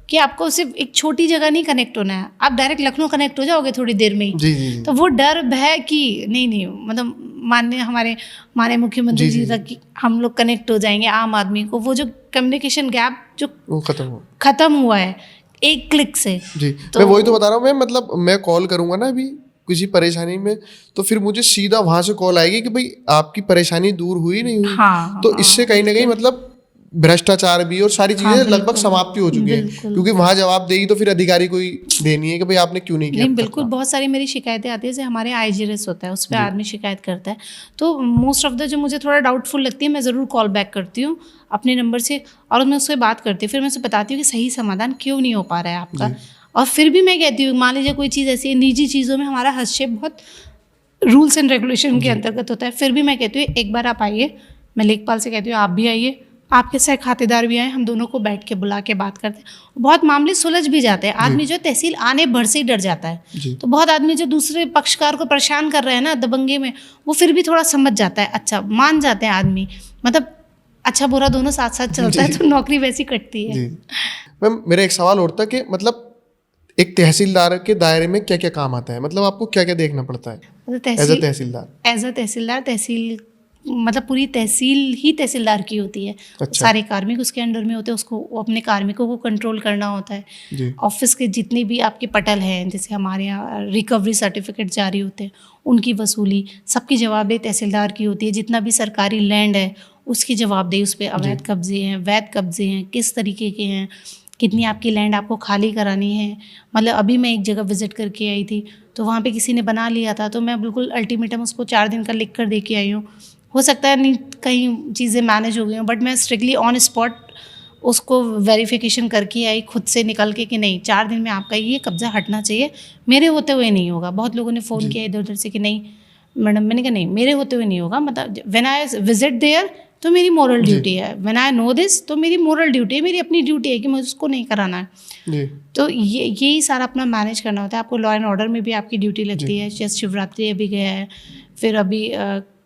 कि आपको सिर्फ एक छोटी जगह नहीं कनेक्ट होना है, आप डायरेक्ट लखनऊ कनेक्ट हो जाओगे थोड़ी देर में ही। जी। तो वो डर भय कि नहीं मतलब माननीय मुख्यमंत्री जी तक हम लोग कनेक्ट हो जाएंगे, आम आदमी को वो जो कम्युनिकेशन गैप जो वो खत्म हुआ है एक क्लिक से। जी तो मैं वही तो बता रहा हूँ। मैं मतलब मैं कॉल करूँगा ना अभी किसी परेशानी में, तो फिर मुझे सीधा वहाँ से कॉल आएगी कि भाई आपकी परेशानी दूर हुई नहीं हुई। तो इससे कहीं ना कहीं मतलब भ्रष्टाचार भी और सारी चीजें लगभग समाप्ति हो चुकी है, क्योंकि वहाँ जवाब देगी तो फिर अधिकारी कोई देनी है कि भाई आपने क्यों नहीं किया। नहीं बिल्कुल, बहुत सारी मेरी शिकायतें आती है, जैसे हमारे आईजीएस होता है उस पर आदमी शिकायत करता है, तो मोस्ट ऑफ द जो मुझे थोड़ा डाउटफुल लगती है मैं ज़रूर कॉल बैक करती हूँ अपने नंबर से और मैं उससे बात करती हूँ। फिर मैं उससे बताती हूँ कि सही समाधान क्यों नहीं हो पा रहा है आपका। और फिर भी मैं कहती हूँ मान लीजिए कोई चीज़ ऐसी है, निजी चीज़ों में हमारा हस्तक्षेप बहुत रूल्स एंड रेगुलेशन के अंतर्गत होता है, फिर भी मैं कहती हूँ एक बार आप आइए, मैं लेखपाल से कहती हूँ आप भी आइए, आपके सह खातेदार भी आए, हम दोनों को बैठ के बुला के बात करते हैं। बहुत मामले सुलझ भी जाते हैं। आदमी जो तहसील आने भर से ही डर जाता है, तो बहुत आदमी जो दूसरे पक्षकार को परेशान कर रहे हैं ना दबंगे में, वो फिर भी थोड़ा समझ जाता है, अच्छा मान जाते हैं आदमी, मतलब अच्छा बुरा दोनों साथ साथ चलता है, तो नौकरी वैसी कटती है। मैम मेरा एक सवाल और था कि मतलब एक तहसीलदार के दायरे में क्या क्या काम आता है, मतलब आपको क्या क्या देखना पड़ता है एज अ तहसीलदार? तहसील मतलब पूरी तहसील ही तहसीलदार की होती है। अच्छा। सारे कार्मिक उसके अंडर में होते हैं, उसको अपने कार्मिकों को कंट्रोल करना होता है। ऑफिस के जितने भी आपके पटल हैं, जैसे हमारे यहाँ रिकवरी सर्टिफिकेट जारी होते हैं, उनकी वसूली सबकी जवाबदेही तहसीलदार की होती है। जितना भी सरकारी लैंड है उसकी जवाबदेही, उस पर अवैध कब्जे हैं, वैध कब्जे हैं, किस तरीके के हैं, कितनी आपकी लैंड आपको खाली करानी है। मतलब अभी मैं एक जगह विजिट करके आई थी, तो वहाँ पे किसी ने बना लिया था, तो मैं बिल्कुल अल्टीमेटम उसको 4 दिन का लिख कर दे के आई हूँ। हो सकता है नहीं कहीं चीज़ें मैनेज हो गई हों, बट मैं स्ट्रिक्टली ऑन स्पॉट उसको वेरिफिकेशन करके आई खुद से निकल के कि नहीं 4 दिन में आपका ये कब्जा हटना चाहिए, मेरे होते हुए नहीं होगा। बहुत लोगों ने फ़ोन किया इधर उधर से कि नहीं मैडम, मैंने कहा नहीं मेरे होते हुए नहीं होगा। मतलब व्हेन आई विजिट देयर तो मेरी मोरल ड्यूटी है, व्हेन आई नो दिस तो मेरी मोरल ड्यूटी है, मेरी अपनी ड्यूटी है कि मुझे उसको नहीं कराना है। तो यही सारा अपना मैनेज करना होता है। आपको लॉ एंड ऑर्डर में भी आपकी ड्यूटी लगती है। जैसे शिवरात्रि अभी गया है, फिर अभी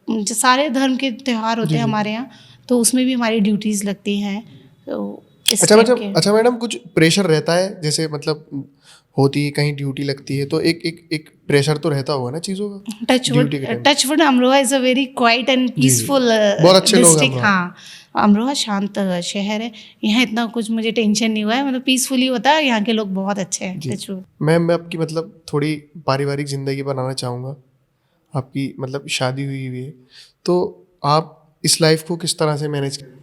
जो सारे धर्म के त्यौहार होते हैं हमारे यहाँ, तो उसमें भी हमारी ड्यूटीज़ लगती हैं। तो अच्छा मैडम, कुछ प्रेशर रहता है जैसे मतलब होती है कहीं ड्यूटी लगती है तो एक प्रेशर तो रहता होगा ना चीज़ों का। Touchwood Amroha is a very quite and peaceful district. हाँ, अमरोहा शांत शहर है, यहाँ इतना कुछ मुझे टेंशन नहीं हुआ है, मतलब पीसफुली होता है। यहाँ के लोग बहुत अच्छे हैं। टचवुड। मैं आपकी मतलब थोड़ी पारिवारिक ज़िंदगी बनाना चाहूँगा। आपकी मतलब शादी हुई है, तो आप इस लाइफ को किस तरह से मैनेज करें?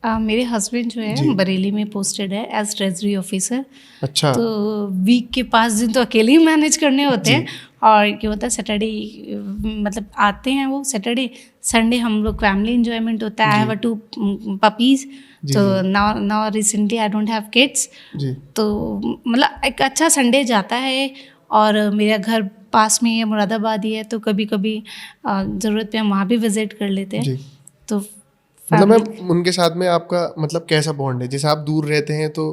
मेरे हस्बैंड जो है बरेली में पोस्टेड है एज ट्रेजरी ऑफिसर। अच्छा। तो वीक के 5 दिन तो अकेले ही मैनेज करने होते हैं। और क्या होता है सैटरडे मतलब आते हैं वो सैटरडे, संडे हम लोग फैमिली एंजॉयमेंट होता है। आई हैव 2 पपीज़, तो now recently I don't have kids. तो मतलब एक अच्छा संडे जाता है। और मेरा घर पास में ही है, मुरादाबाद ही है, तो कभी कभी ज़रूरत पे हम वहाँ भी विजिट कर लेते हैं। तो मतलब मैम उनके साथ में आपका मतलब कैसा बॉन्ड है? जैसे आप दूर रहते हैं तो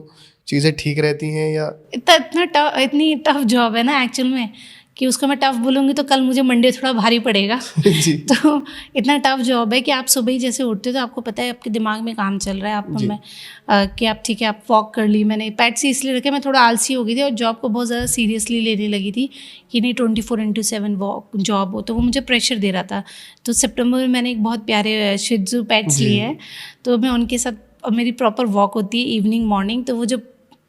चीज़ें ठीक रहती हैं या इतनी टफ जॉब है ना एक्चुअल में कि उसको मैं टफ बोलूँगी तो कल मुझे मंडे थोड़ा भारी पड़ेगा। तो इतना टफ जॉब है कि आप सुबह ही जैसे उठते हो तो आपको पता है आपके दिमाग में काम चल रहा है कि आप ठीक है आप वॉक कर ली। मैंने पैट से इसलिए रखे, मैं थोड़ा आलसी हो गई थी और जॉब को बहुत ज़्यादा सीरियसली लेने लगी थी कि नहीं 24/7 वॉक जॉब हो, तो वो मुझे प्रेशर दे रहा था। तो सितंबर में मैंने एक बहुत प्यारे शिजू पैट्स लिए हैं, तो मैं उनके साथ मेरी प्रॉपर वॉक होती है इवनिंग मॉर्निंग। तो वो जो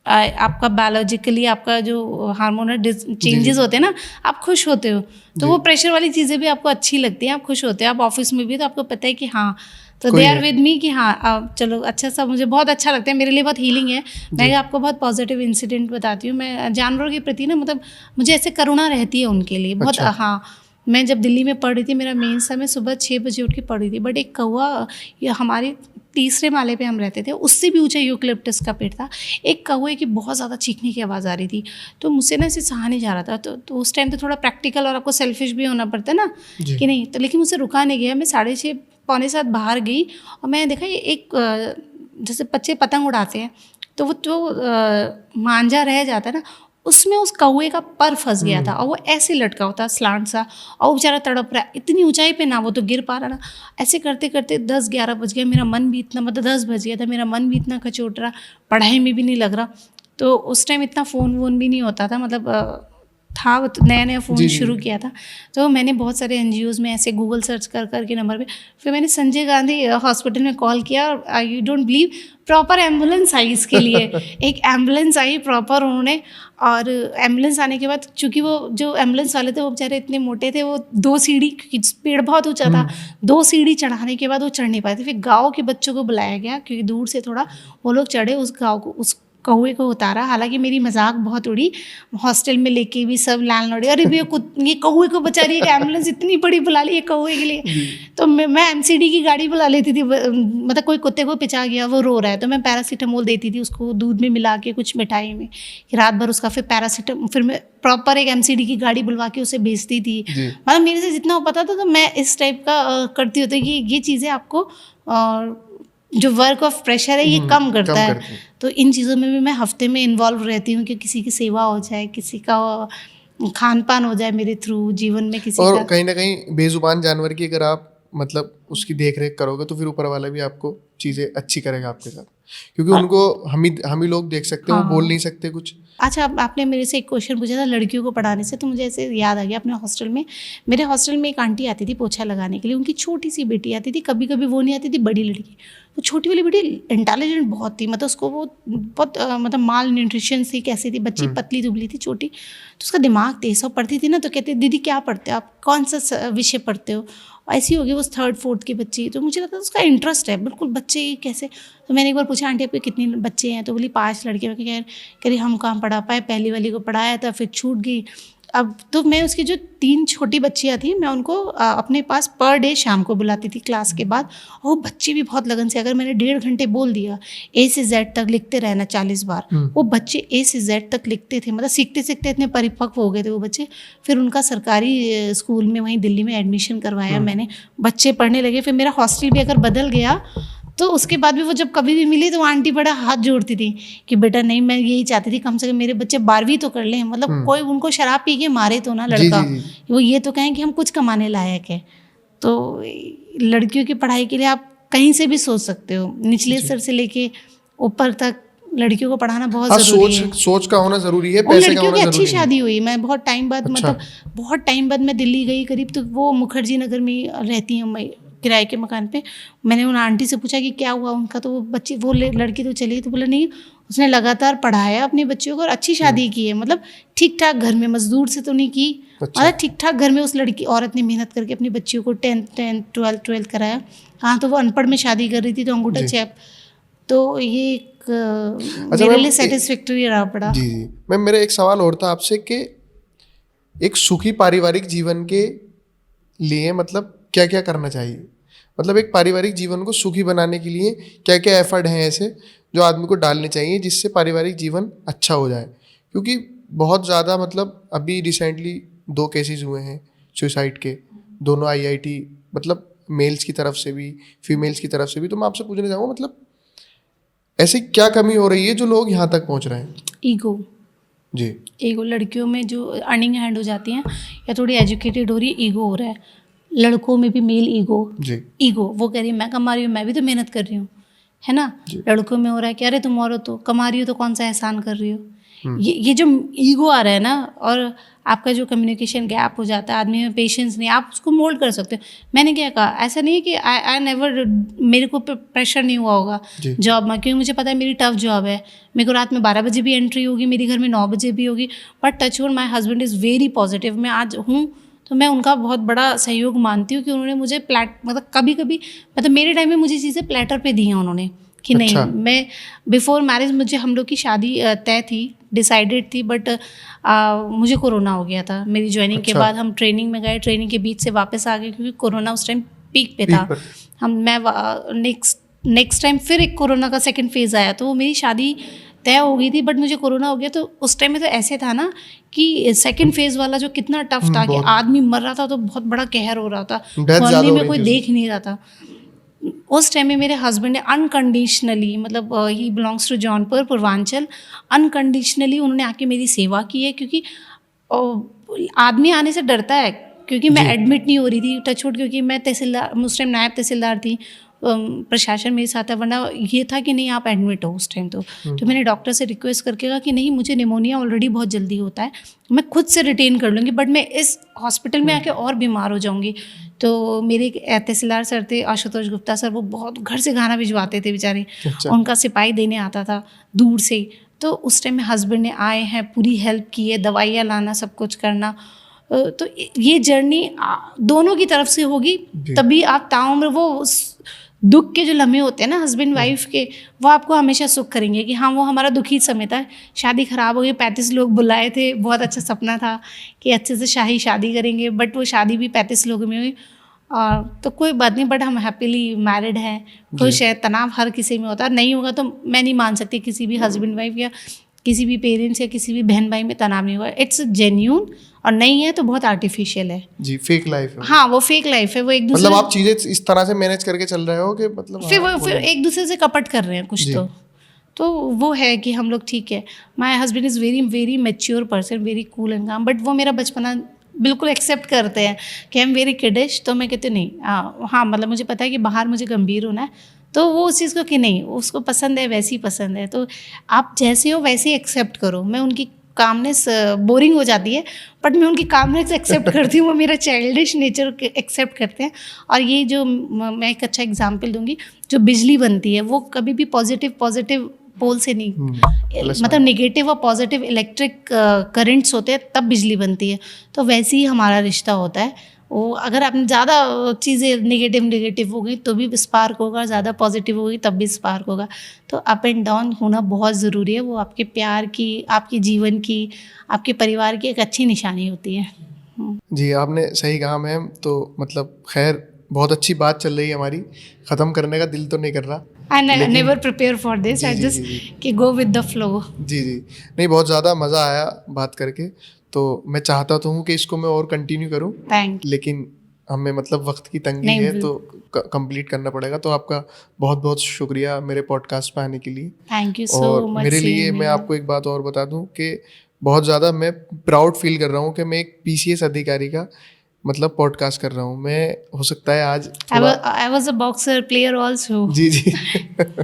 आपका बायोलॉजिकली आपका जो हार्मोनल चेंजेस होते हैं ना, आप खुश होते हो, तो वो प्रेशर वाली चीज़ें भी आपको अच्छी लगती हैं, आप खुश होते हो। आप ऑफिस में भी तो आपको पता है कि हाँ, तो दे आर विद मी कि हाँ चलो अच्छा सा, मुझे बहुत अच्छा लगता है, मेरे लिए बहुत हीलिंग है। मैं आपको बहुत पॉजिटिव इंसिडेंट बताती हूँ। मैं जानवरों के प्रति ना मतलब मुझे ऐसे करुणा रहती है उनके लिए बहुत। हाँ मैं जब दिल्ली में पढ़ रही थी, मेरा मेंस था, मैं सुबह 6 बजे उठ के पढ़ रही थी, बट एक कौवा, ये हमारे तीसरे माले पे हम रहते थे, उससे भी ऊंचा यूकलिप्टस का पेड़ था, एक कौवे की बहुत ज़्यादा चीखने की आवाज़ आ रही थी, तो मुझसे ना इसे सहा नहीं जा रहा था। तो उस टाइम तो थोड़ा प्रैक्टिकल और आपको सेल्फिश भी होना पड़ता है ना कि नहीं, तो लेकिन मुझसे रुका नहीं गया। मैं 6:30 पौने 7 बाहर गई और मैंने देखा ये एक जैसे बच्चे पतंग उड़ाते हैं, तो वो जो मांझा रह जाता है ना, उसमें उस कौवे का पर फंस गया था और वो ऐसे लटका होता स्लांट सा, और वो बेचारा तड़प रहा है इतनी ऊंचाई पे ना, वो तो गिर पा रहा ना। ऐसे करते करते 10-11 बज गया, मेरा मन भी इतना, मतलब 10 बज गया था, मेरा मन भी इतना कचोट रहा, पढ़ाई में भी नहीं लग रहा। तो उस टाइम इतना फ़ोन वोन भी नहीं होता था, मतलब था नया नया फ़ोन शुरू किया था। तो मैंने बहुत सारे NGOs में ऐसे गूगल सर्च कर कर के नंबर पे, फिर मैंने संजय गांधी हॉस्पिटल में कॉल किया, और you don't believe proper ambulance आई इसके लिए। एक एम्बुलेंस आई प्रॉपर उन्होंने, और एम्बुलेंस आने के बाद, चूँकि वो जो एम्बुलेंस वाले थे वो बेचारे इतने मोटे थे, वो 2 सीढ़ी, क्योंकि पेड़ बहुत ऊंचा था, 2 सीढ़ी चढ़ाने के बाद वो चढ़ नहीं पाए थे। फिर गाँव के बच्चों को बुलाया गया, क्योंकि दूर से थोड़ा वो लोग चढ़े, उस गाँव को, उस कौवे को उतारा। हालांकि मेरी मजाक बहुत उड़ी, हॉस्टल में लेके भी सब लैंडलॉर्ड, अरे भैया ये कौवे को बेचारी, एक एम्बुलेंस इतनी बड़ी बुला ली है कौवे के लिए। तो मैं MCD की गाड़ी बुला लेती थी, मतलब कोई कुत्ते को पिचा गया, वो रो रहा है, तो मैं पैरासीटामोल देती थी उसको, दूध में मिला के, कुछ मिठाई में, रात भर उसका, फिर पैरासीटामोल, फिर मैं प्रॉपर एक MCD की गाड़ी बुलवा के उसे भेजती थी। मतलब मेरे से जितना हो पाता था, तो मैं इस टाइप का करती होती कि ये चीज़ें आपको जो वर्क ऑफ प्रेशर है ये कम करता है। तो इन चीज़ों में भी मैं हफ्ते में इन्वॉल्व रहती हूँ कि किसी की सेवा हो जाए, किसी का खान पान हो जाए मेरे थ्रू, जीवन में किसी और का। कहीं ना कहीं बेजुबान जानवर की अगर आप मतलब उसकी देख रेख करोगे, तो फिर ऊपर वाला भी आपको चीज़ें अच्छी करेगा आपके साथ, क्योंकि उनको हम ही लोग देख सकते हैं, वो बोल नहीं सकते कुछ। अच्छा, आपने मेरे से एक क्वेश्चन पूछा था लड़कियों को पढ़ाने से, तो मुझे ऐसे याद आ गया, अपने हॉस्टल में, मेरे हॉस्टल में एक आंटी आती थी पोछा लगाने के लिए, उनकी छोटी सी बेटी आती थी, कभी कभी वो नहीं आती थी, बड़ी लड़की, वो छोटी वाली बेटी इंटेलिजेंट बहुत थी, मतलब उसको वो बहुत मतलब माल न्यूट्रिशन थी, कैसी थी बच्ची, पतली दुबली थी, छोटी, तो उसका दिमाग तेज, सब पढ़ती थी ना, तो कहते दीदी क्या पढ़ते हो आप, कौन सा विषय पढ़ते हो, ऐसी होगी वो 3rd-4th की बच्ची। तो मुझे लगता था उसका इंटरेस्ट है बिल्कुल, बच्चे कैसे। तो मैंने एक बार पूछा, आंटी आपके कितने बच्चे हैं, तो बोली 5 लड़के। मैं कह रही हम कहाँ पढ़ा पाए, पहली वाली को पढ़ाया था, फिर छूट गई। अब तो मैं उसकी जो 3 छोटी बच्चियाँ थी, मैं उनको अपने पास पर डे शाम को बुलाती थी क्लास के बाद, और वो बच्चे भी बहुत लगन से, अगर मैंने 1.5 घंटे बोल दिया A से Z तक लिखते रहना 40 बार, वो बच्चे A से Z तक लिखते थे, मतलब सीखते सीखते इतने परिपक्व हो गए थे वो बच्चे। फिर उनका सरकारी स्कूल में वहीं दिल्ली में एडमिशन करवाया मैंने, बच्चे पढ़ने लगे। फिर मेरा हॉस्टल भी अगर बदल गया, तो उसके बाद भी वो जब कभी भी मिली तो आंटी बड़ा हाथ जोड़ती थी कि बेटा नहीं, मैं यही चाहती थी कम से कम मेरे बच्चे 12वीं तो कर लें, मतलब कोई उनको शराब पी के मारे तो ना लड़का, वो ये तो कहें कि हम कुछ कमाने लायक है। तो लड़कियों की पढ़ाई के लिए आप कहीं से भी सोच सकते हो, निचले स्तर से लेके ऊपर तक लड़कियों को पढ़ाना बहुत जरूरी है। सोच का होना जरूरी है, पैसे का होना जरूरी है। अच्छी शादी हुई, मैं बहुत टाइम बाद, मतलब बहुत टाइम बाद मैं दिल्ली गई करीब, तो वो मुखर्जी नगर में रहती हूँ मैं, किराए के मकान पे। मैंने उन आंटी से पूछा कि क्या हुआ उनका, तो वो बच्ची, वो लड़की तो चली, तो बोला नहीं, उसने लगातार पढ़ाया अपने बच्चों को और अच्छी शादी की है, मतलब ठीक ठाक घर में, मजदूर से तो नहीं की, मतलब ठीक ठाक घर में उस लड़की औरत ने मेहनत करके अपनी बच्चियों को 10th 12th कराया। हाँ, तो वो अनपढ़ में शादी कर रही थी, तो अंगूठा छाप, तो ये एक मेरे लिए सेटिस्फैक्टरी रहा पड़ा। जी जी मैम, मेरा एक सवाल और था आपसे कि एक सुखी पारिवारिक जीवन के लिए मतलब क्या क्या करना चाहिए, मतलब एक पारिवारिक जीवन को सुखी बनाने के लिए क्या क्या एफर्ट हैं ऐसे जो आदमी को डालने चाहिए जिससे पारिवारिक जीवन अच्छा हो जाए। क्योंकि बहुत ज़्यादा, मतलब अभी रिसेंटली 2 केसेस हुए हैं सुसाइड के, दोनों IIT, मतलब मेल्स की तरफ से भी फीमेल्स की तरफ से भी। तो मैं आपसे पूछना चाहूँगा, मतलब ऐसी क्या कमी हो रही है जो लोग यहाँ तक पहुँच रहे हैं? ईगो जी, ईगो, लड़कियों में जो अर्निंग हैंड हो जाती हैं या थोड़ी एजुकेटेड हो रही है, ईगो हो रहा है। लड़कों में भी मेल ईगो, वो कह रही है मैं कमा रही हूँ, मैं भी तो मेहनत कर रही हूँ, है ना। लड़कों में हो रहा है कि अरे तुम औरत हो, कमा रही हो तो कौन सा एहसान कर रही हो। ये जो ईगो आ रहा है ना, और आपका जो कम्युनिकेशन गैप हो जाता है, आदमी में पेशेंस नहीं, आप उसको मोल्ड कर सकते हो। मैंने क्या कहा, ऐसा नहीं है कि आई नेवर, मेरे को प्रेशर नहीं हुआ होगा जॉब में, क्योंकि मुझे पता है मेरी टफ जॉब है, मेरे को रात में 12 बजे भी एंट्री होगी, मेरी घर में 9 बजे भी होगी, but touch would my husband is very positive. मैं आज हूँ तो मैं उनका बहुत बड़ा सहयोग मानती हूँ कि उन्होंने मुझे मतलब कभी कभी, मतलब मेरे टाइम में मुझे चीज़ें प्लेटर पे दी हैं उन्होंने, कि नहीं, मैं बिफोर मैरिज मुझे हम लोग की शादी तय थी, डिसाइडेड थी, बट मुझे कोरोना हो गया था मेरी ज्वाइनिंग के बाद। हम ट्रेनिंग में गए, ट्रेनिंग के बीच से वापस आ गए क्योंकि कोरोना उस टाइम पीक पे था। मैं नेक्स्ट टाइम फिर एक कोरोना का सेकंड फेज़ आया, तो वो मेरी शादी तय हो गई थी, बट मुझे कोरोना हो गया। तो उस टाइम में तो ऐसे था ना कि सेकंड फेज़ वाला जो कितना टफ था कि आदमी मर रहा था तो बहुत बड़ा कहर हो रहा था, फैमिली में कोई देख नहीं रहा था। उस टाइम में मेरे हस्बैंड ने अनकंडीशनली, मतलब he belongs to Jaunpur Purvanchal, unconditionally उन्होंने आके मेरी सेवा की है। क्योंकि आदमी आने से डरता है, क्योंकि मैं एडमिट नहीं हो रही थी टचवुड, क्योंकि मैं तहसीलदार, उस टाइम नायब तहसीलदार थी, प्रशासन मेरे साथ है, वरना ये था कि नहीं आप एडमिट हो उस टाइम। तो मैंने डॉक्टर से रिक्वेस्ट करके कहा कि नहीं, मुझे निमोनिया ऑलरेडी बहुत जल्दी होता है, मैं खुद से रिटेन कर लूँगी, बट मैं इस हॉस्पिटल में आके और बीमार हो जाऊँगी। तो मेरे तहसीलदार सर थे आशुतोष गुप्ता सर, वो बहुत घर से खाना भिजवाते थे बेचारे। उनका सिपाही देने आता था दूर से। तो उस टाइम में हस्बैंड ने आए हैं, पूरी हेल्प की है, दवाइयाँ लाना, सब कुछ करना। तो ये जर्नी दोनों की तरफ से होगी, तभी आप ताउम्र वो दुख के जो लम्हे होते हैं ना हस्बैंड वाइफ के, वो आपको हमेशा सुख करेंगे कि हाँ वो हमारा दुखी समय था, शादी ख़राब हो गई, 35 लोग बुलाए थे, बहुत अच्छा सपना था कि अच्छे से शाही शादी करेंगे, बट वो शादी भी 35 लोगों में हुई। और तो कोई बात नहीं, बट हम हैप्पीली मैरिड हैं, खुश है। तनाव हर किसी में होता है, नहीं होगा तो मैं नहीं मान सकती किसी भी हस्बैंड वाइफ या किसी भी पेरेंट्स या किसी भी बहन भाई में तनाव नहीं होगा। इट्स जेन्यून, और नहीं है तो बहुत आर्टिफिशियल है जी, फेक लाइफ है। हाँ वो फेक लाइफ है, वो एक दूसरे, मतलब आप चीजें इस तरह से मैनेज करके चल रहे हो कि मतलब फिर एक दूसरे से कपट कर रहे हैं कुछ। तो वो है कि हम लोग ठीक है। My husband is very very mature person, very cool and काम, बट वो मेरा बचपना बिल्कुल एक्सेप्ट करते हैं कि आई एम वेरी किडिश। तो मैं कहती नहीं, हाँ मतलब मुझे पता है कि बाहर मुझे गंभीर होना है, तो वो उस चीज़ को कि नहीं, उसको पसंद है वैसी पसंद है, तो आप जैसे हो वैसे ही एक्सेप्ट करो। मैं उनकी कामनेस बोरिंग हो जाती है, बट मैं उनकी कामनेस एक्सेप्ट करती हूँ, वो मेरा चाइल्डिश नेचर एक्सेप्ट करते हैं। और ये जो मैं एक अच्छा एग्जांपल दूंगी, जो बिजली बनती है वो कभी भी पॉजिटिव पोल से नहीं, मतलब नेगेटिव और पॉजिटिव इलेक्ट्रिक करंट्स होते हैं तब बिजली बनती है। तो वैसे ही हमारा रिश्ता होता है, वो अगर आपने ज़्यादा चीज़ें नेगेटिव हो गई तो भी स्पार्क होगा, ज़्यादा पॉजिटिव होगी तब भी स्पार्क होगा। तो अप एंड डाउन होना बहुत ज़रूरी है, वो आपके प्यार की, आपके जीवन की, आपके परिवार की एक अच्छी निशानी होती है। जी आपने सही कहा मैम। तो मतलब खैर बहुत अच्छी बात चल रही है हमारी, ख़त्म करने का दिल तो नहीं कर रहा। I never prepare for this, I just कि go with the flow। जी नहीं, बहुत ज़्यादा मज़ा आया बात करके, तो मैं चाहता तो हूँ कि इसको मैं और कंटिन्यू करूँ, लेकिन हमें मतलब वक्त की तंगी है तो कंप्लीट करना पड़ेगा। तो आपका बहुत बहुत शुक्रिया मेरे पॉडकास्ट पे आने के लिए। Thank you so much. मेरे लिए, मैं आपको एक बात और बता दूं कि बहुत ज़्यादा मैं प्राउड फील कर रहा हूँ कि मैं एक PCS अधिकारी का मतलब पॉडकास्ट कर रहा हूँ। मैं हो सकता है आज I was a boxer player also। Ji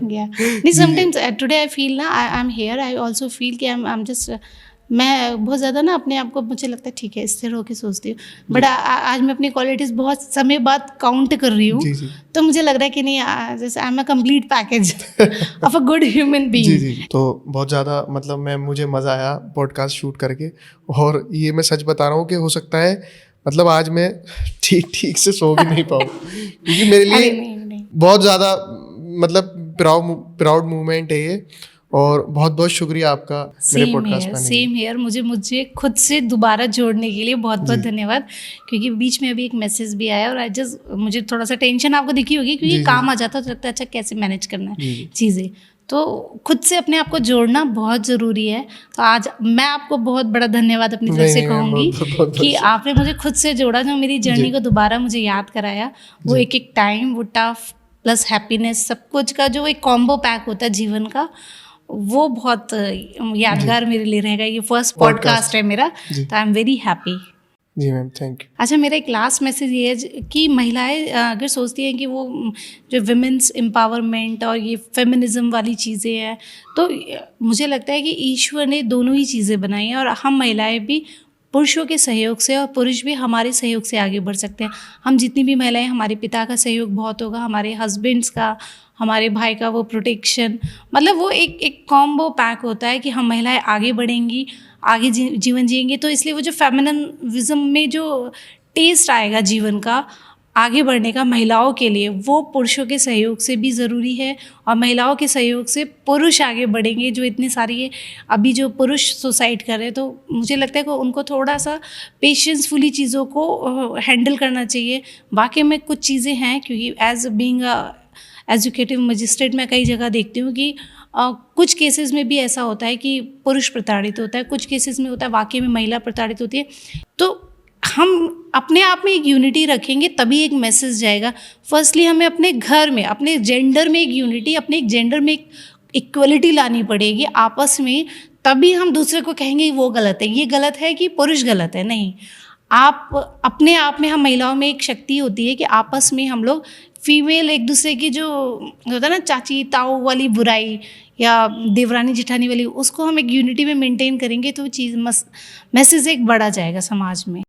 yeah, sometimes today I feel ना I'm here, I also feel कि I'm just, मैं बहुत ज़्यादा ना अपने आप को, मुझे लगता है ठीक है स्थिर होकर सोचती हूँ, बट आज मैं अपनी क्वालिटीज़ बहुत समय बाद काउंट कर रही हूँ, तो मुझे लग रहा है कि नहीं, जैसे I am a complete package of a good human being. जी तो बहुत ज़्यादा मतलब मुझे मज़ा आया पॉडकास्ट शूट करके, और ये मैं सच बता रहा हूँ कि हो सकता है मतलब आज मैं ठीक से सो भी नहीं पाऊँ, क्योंकि मेरे लिए बहुत ज़्यादा मतलब प्राउड मूवमेंट है ये। और बहुत बहुत शुक्रिया आपका मेरे पॉडकास्ट में। सेम हेयर, मुझे खुद से दोबारा जोड़ने के लिए बहुत बहुत धन्यवाद, क्योंकि बीच में अभी एक मैसेज भी आया और मुझे थोड़ा सा टेंशन आपको दिखी होगी, क्योंकि काम आ जाता तो लगता है अच्छा कैसे मैनेज करना है चीज़ें, तो खुद से अपने आप को जोड़ना बहुत ज़रूरी है। तो आज मैं आपको बहुत बड़ा धन्यवाद अपनी तरफ से कहूँगी कि आपने मुझे खुद से जोड़ा, जो मेरी जर्नी को दोबारा मुझे याद कराया। वो एक टाइम, वो टफ प्लस हैप्पीनेस, सब कुछ का जो एक कॉम्बो पैक होता है जीवन का, वो बहुत यादगार मेरे लिए रहेगा। ये फर्स्ट पॉडकास्ट है मेरा, तो आई एम वेरी हैप्पी। जी मैम, थैंक यू। अच्छा, मेरा एक लास्ट मैसेज ये है कि महिलाएं अगर सोचती हैं कि वो जो विमेंस एम्पावरमेंट और ये फेमिनिज्म वाली चीज़ें हैं, तो मुझे लगता है कि ईश्वर ने दोनों ही चीज़ें बनाई हैं, और हम महिलाएं भी पुरुषों के सहयोग से और पुरुष भी हमारे सहयोग से आगे बढ़ सकते हैं। हम जितनी भी महिलाएं, हमारे पिता का सहयोग बहुत होगा, हमारे हस्बैंड्स का, हमारे भाई का वो प्रोटेक्शन, मतलब वो एक कॉम्बो पैक होता है कि हम महिलाएं आगे बढ़ेंगी, आगे जीवन जिएंगे। तो इसलिए वो जो फेमिनिज्म में जो टेस्ट आएगा जीवन का, आगे बढ़ने का महिलाओं के लिए वो पुरुषों के सहयोग से भी ज़रूरी है, और महिलाओं के सहयोग से पुरुष आगे बढ़ेंगे। जो इतनी सारी ये अभी जो पुरुष सुसाइड कर रहे हैं, तो मुझे लगता है कि उनको थोड़ा सा पेशेंसफुली चीज़ों को हैंडल करना चाहिए। वाकई में कुछ चीज़ें हैं, क्योंकि एज बीइंग एजुकेटिव मजिस्ट्रेट मैं कई जगह देखती हूँ कि कुछ केसेस में भी ऐसा होता है कि पुरुष प्रताड़ित होता है, कुछ केसेस में होता है वाकई में महिला प्रताड़ित होती है। तो हम अपने आप में एक यूनिटी रखेंगे तभी एक मैसेज जाएगा। फर्स्टली हमें अपने घर में, अपने जेंडर में एक यूनिटी, अपने एक जेंडर में एक इक्वलिटी लानी पड़ेगी आपस में, तभी हम दूसरे को कहेंगे वो गलत है, ये गलत है कि पुरुष गलत है। नहीं, आप अपने आप में, हम महिलाओं में एक शक्ति होती है कि आपस में हम लोग फीमेल एक दूसरे की जो होता है ना चाची ताऊ वाली बुराई या देवरानी जिठानी वाली, उसको हम एक यूनिटी में मेंटेन करेंगे तो चीज़ मैसेज एक बढ़ा जाएगा समाज में।